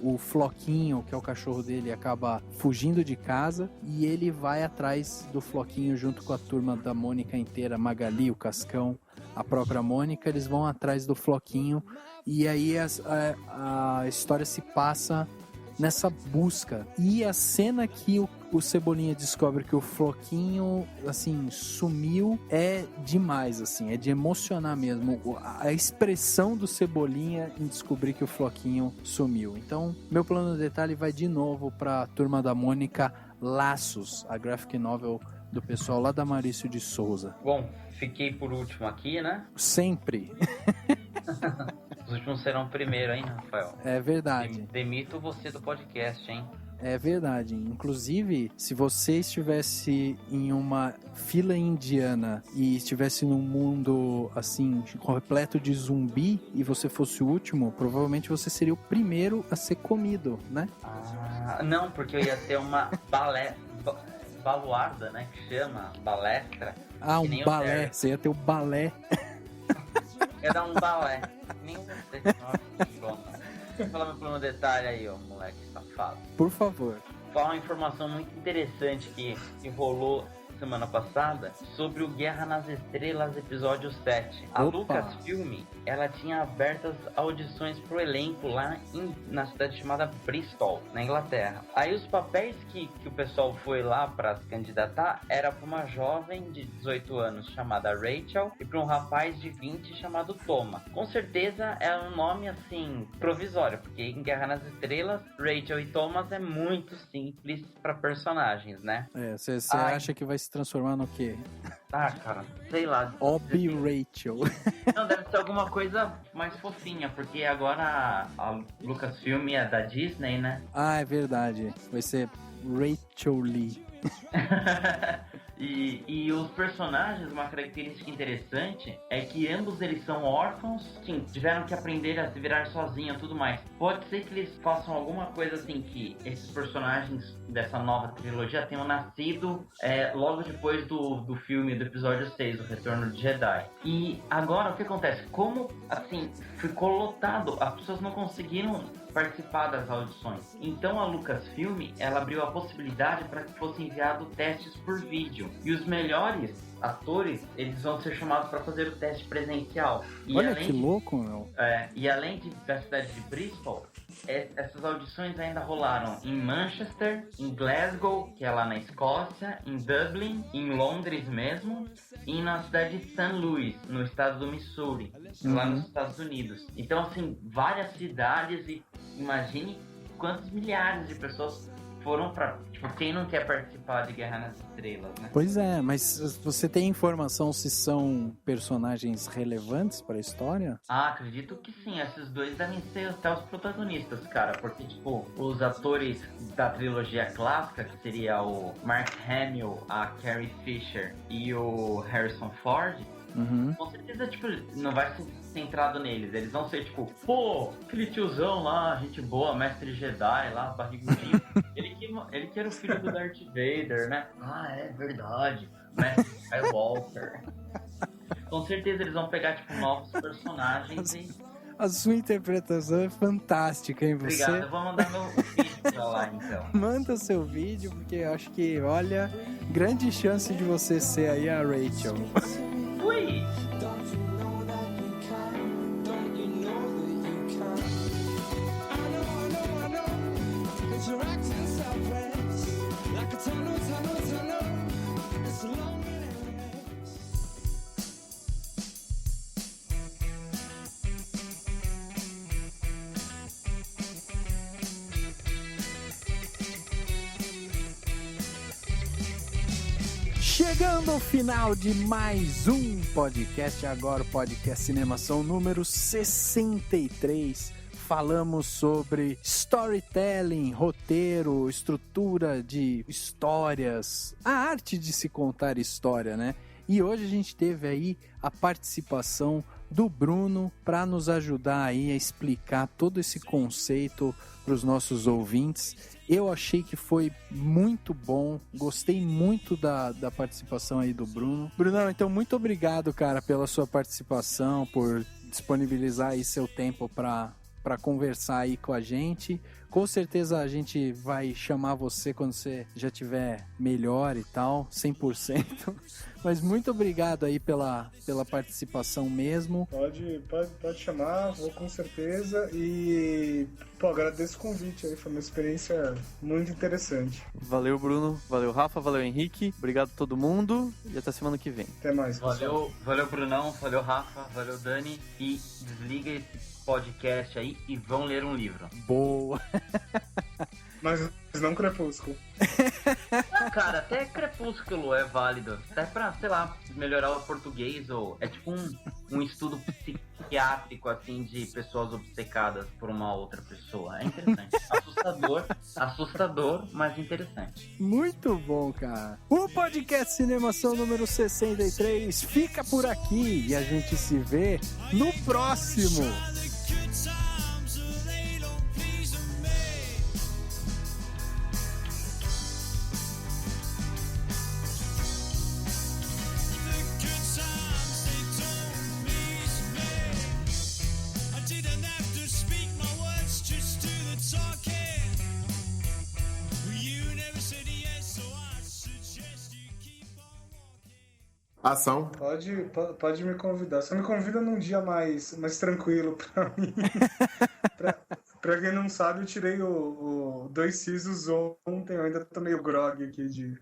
O Floquinho, que é o cachorro dele, acaba fugindo de casa, e ele vai atrás do Floquinho junto com a Turma da Mônica inteira, Magali, o Cascão, a própria Mônica. Eles vão atrás do Floquinho, e aí a história se passa nessa busca. E a cena que o Cebolinha descobre que o Floquinho, assim, sumiu, é demais, assim, é de emocionar mesmo. A expressão do Cebolinha em descobrir que o Floquinho sumiu. Então, meu plano de detalhe vai de novo pra Turma da Mônica, Laços, a graphic novel do pessoal lá da Maurício de Souza. Bom, fiquei por último aqui, né? Sempre. Os últimos serão primeiro, hein, Rafael? É verdade. Demito você do podcast, hein? É verdade. Inclusive, se você estivesse em uma fila indiana e estivesse num mundo, assim, repleto de zumbi e você fosse o último, provavelmente você seria o primeiro a ser comido, né? Não, porque eu ia ter uma baluarda, né? Que chama balestra. Um balé. Você ia ter o balé. Ia dar um balé. Nem um Vou falar meu plano detalhe aí, ó, moleque safado. Por favor. Falar uma informação muito interessante que rolou semana passada sobre o Guerra nas Estrelas episódio 7. A Lucasfilm, ela tinha abertas audições pro elenco lá na cidade chamada Bristol, na Inglaterra. Aí os papéis que o pessoal foi lá para se candidatar era para uma jovem de 18 anos chamada Rachel e para um rapaz de 20 chamado Thomas. Com certeza é um nome assim provisório, porque em Guerra nas Estrelas, Rachel e Thomas é muito simples para personagens, né? Você acha que vai se transformar no quê? Cara, sei lá. Obi Rachel. Não, deve ser alguma coisa mais fofinha, porque agora a Lucasfilm é da Disney, né? É verdade. Vai ser Rachel Lee. E os personagens, uma característica interessante é que ambos eles são órfãos, sim, tiveram que aprender a se virar sozinhos e tudo mais. Pode ser que eles façam alguma coisa assim, que esses personagens dessa nova trilogia tenham nascido logo depois do filme do episódio 6, O Retorno de Jedi. E agora o que acontece? Como assim ficou lotado, as pessoas não conseguiram participar das audições. Então a Lucasfilm, ela abriu a possibilidade para que fossem enviados testes por vídeo. E os melhores atores, eles vão ser chamados para fazer o teste presencial. E olha que louco, meu. E além da cidade de Bristol, essas audições ainda rolaram em Manchester, em Glasgow, que é lá na Escócia, em Dublin, em Londres mesmo, e na cidade de St. Louis, no estado do Missouri, lá nos Estados Unidos. Então, assim, várias cidades, e imagine quantos milhares de pessoas foram pra... Tipo, quem não quer participar de Guerra nas Estrelas, né? Pois é, mas você tem informação se são personagens relevantes para a história? Acredito que sim. Esses dois devem ser até os protagonistas, cara. Porque, tipo, os atores da trilogia clássica, que seria o Mark Hamill, a Carrie Fisher e o Harrison Ford... Com certeza, tipo, não vai ser centrado neles. Eles vão ser, tipo, aquele tiozão lá, gente boa, mestre Jedi lá, barrigudinho. ele que era o filho do Darth Vader, né? É verdade. Mestre Skywalker. Com certeza eles vão pegar, tipo, novos personagens e... A sua interpretação é fantástica, hein, você? Obrigado, eu vou mandar meu vídeo pra lá, então. Manda seu vídeo, porque eu acho que, olha, grande chance de você ser aí a Rachel. Ui! Chegando ao final de mais um podcast, agora o podcast Cinemação número 63. Falamos sobre storytelling, roteiro, estrutura de histórias, a arte de se contar história, né? E hoje a gente teve aí a participação do Bruno para nos ajudar aí a explicar todo esse conceito para os nossos ouvintes. Eu achei que foi muito bom, gostei muito da participação aí do Bruno. Brunão, então muito obrigado, cara, pela sua participação, por disponibilizar aí seu tempo para conversar aí com a gente. Com certeza a gente vai chamar você quando você já tiver melhor e tal, 100%. Mas muito obrigado aí pela participação mesmo. Pode chamar, vou com certeza. E, agradeço o convite aí, foi uma experiência muito interessante. Valeu, Bruno. Valeu, Rafa. Valeu, Henrique. Obrigado a todo mundo e até semana que vem. Até mais, pessoal. Valeu, Brunão. Valeu, Rafa. Valeu, Dani. E desliga esse podcast aí e vão ler um livro. Boa! Mas não Crepúsculo. Cara, até Crepúsculo é válido. Até pra, sei lá, melhorar o português, ou é tipo um estudo psiquiátrico, assim, de pessoas obcecadas por uma outra pessoa. É interessante. Assustador, mas interessante. Muito bom, cara. O podcast Cinemação número 63 fica por aqui e a gente se vê no próximo. Ação. Pode me convidar. Só me convida num dia mais tranquilo pra mim. Pra quem não sabe, eu tirei o 2 sisos ontem. Eu ainda tô meio grog aqui de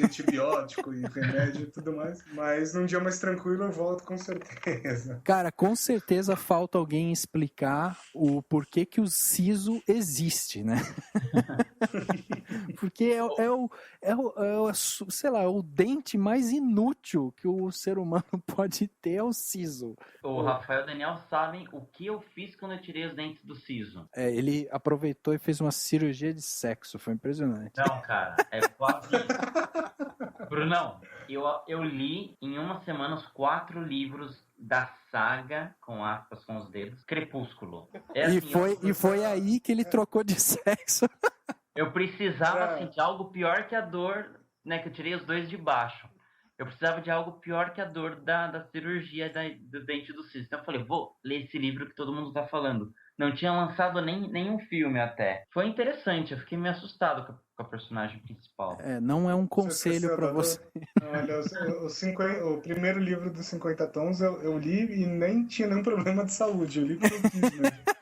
antibiótico e remédio e tudo mais. Mas num dia mais tranquilo eu volto com certeza. Cara, com certeza falta alguém explicar o porquê que o siso existe, né? Porque sei lá, o dente mais inútil que o ser humano pode ter é o siso. O Rafael e o Daniel sabem o que eu fiz quando eu tirei os dentes do siso. Ele aproveitou e fez uma cirurgia de sexo, foi impressionante. Não, cara, é quase isso. Brunão, eu li em uma semana os 4 livros da saga, com aspas com os dedos, Crepúsculo. E foi aí que ele trocou de sexo. Eu precisava assim, de algo pior que a dor, né? Que eu tirei os 2 de baixo. Eu precisava de algo pior que a dor da cirurgia do dente do siso. Então eu falei, vou ler esse livro que todo mundo tá falando. Não tinha lançado nenhum filme até. Foi interessante, eu fiquei meio assustado com a personagem principal. Não é um conselho pra você. Olha, o primeiro livro dos 50 Tons eu li e nem tinha nenhum problema de saúde. Eu li porque eu quis mesmo.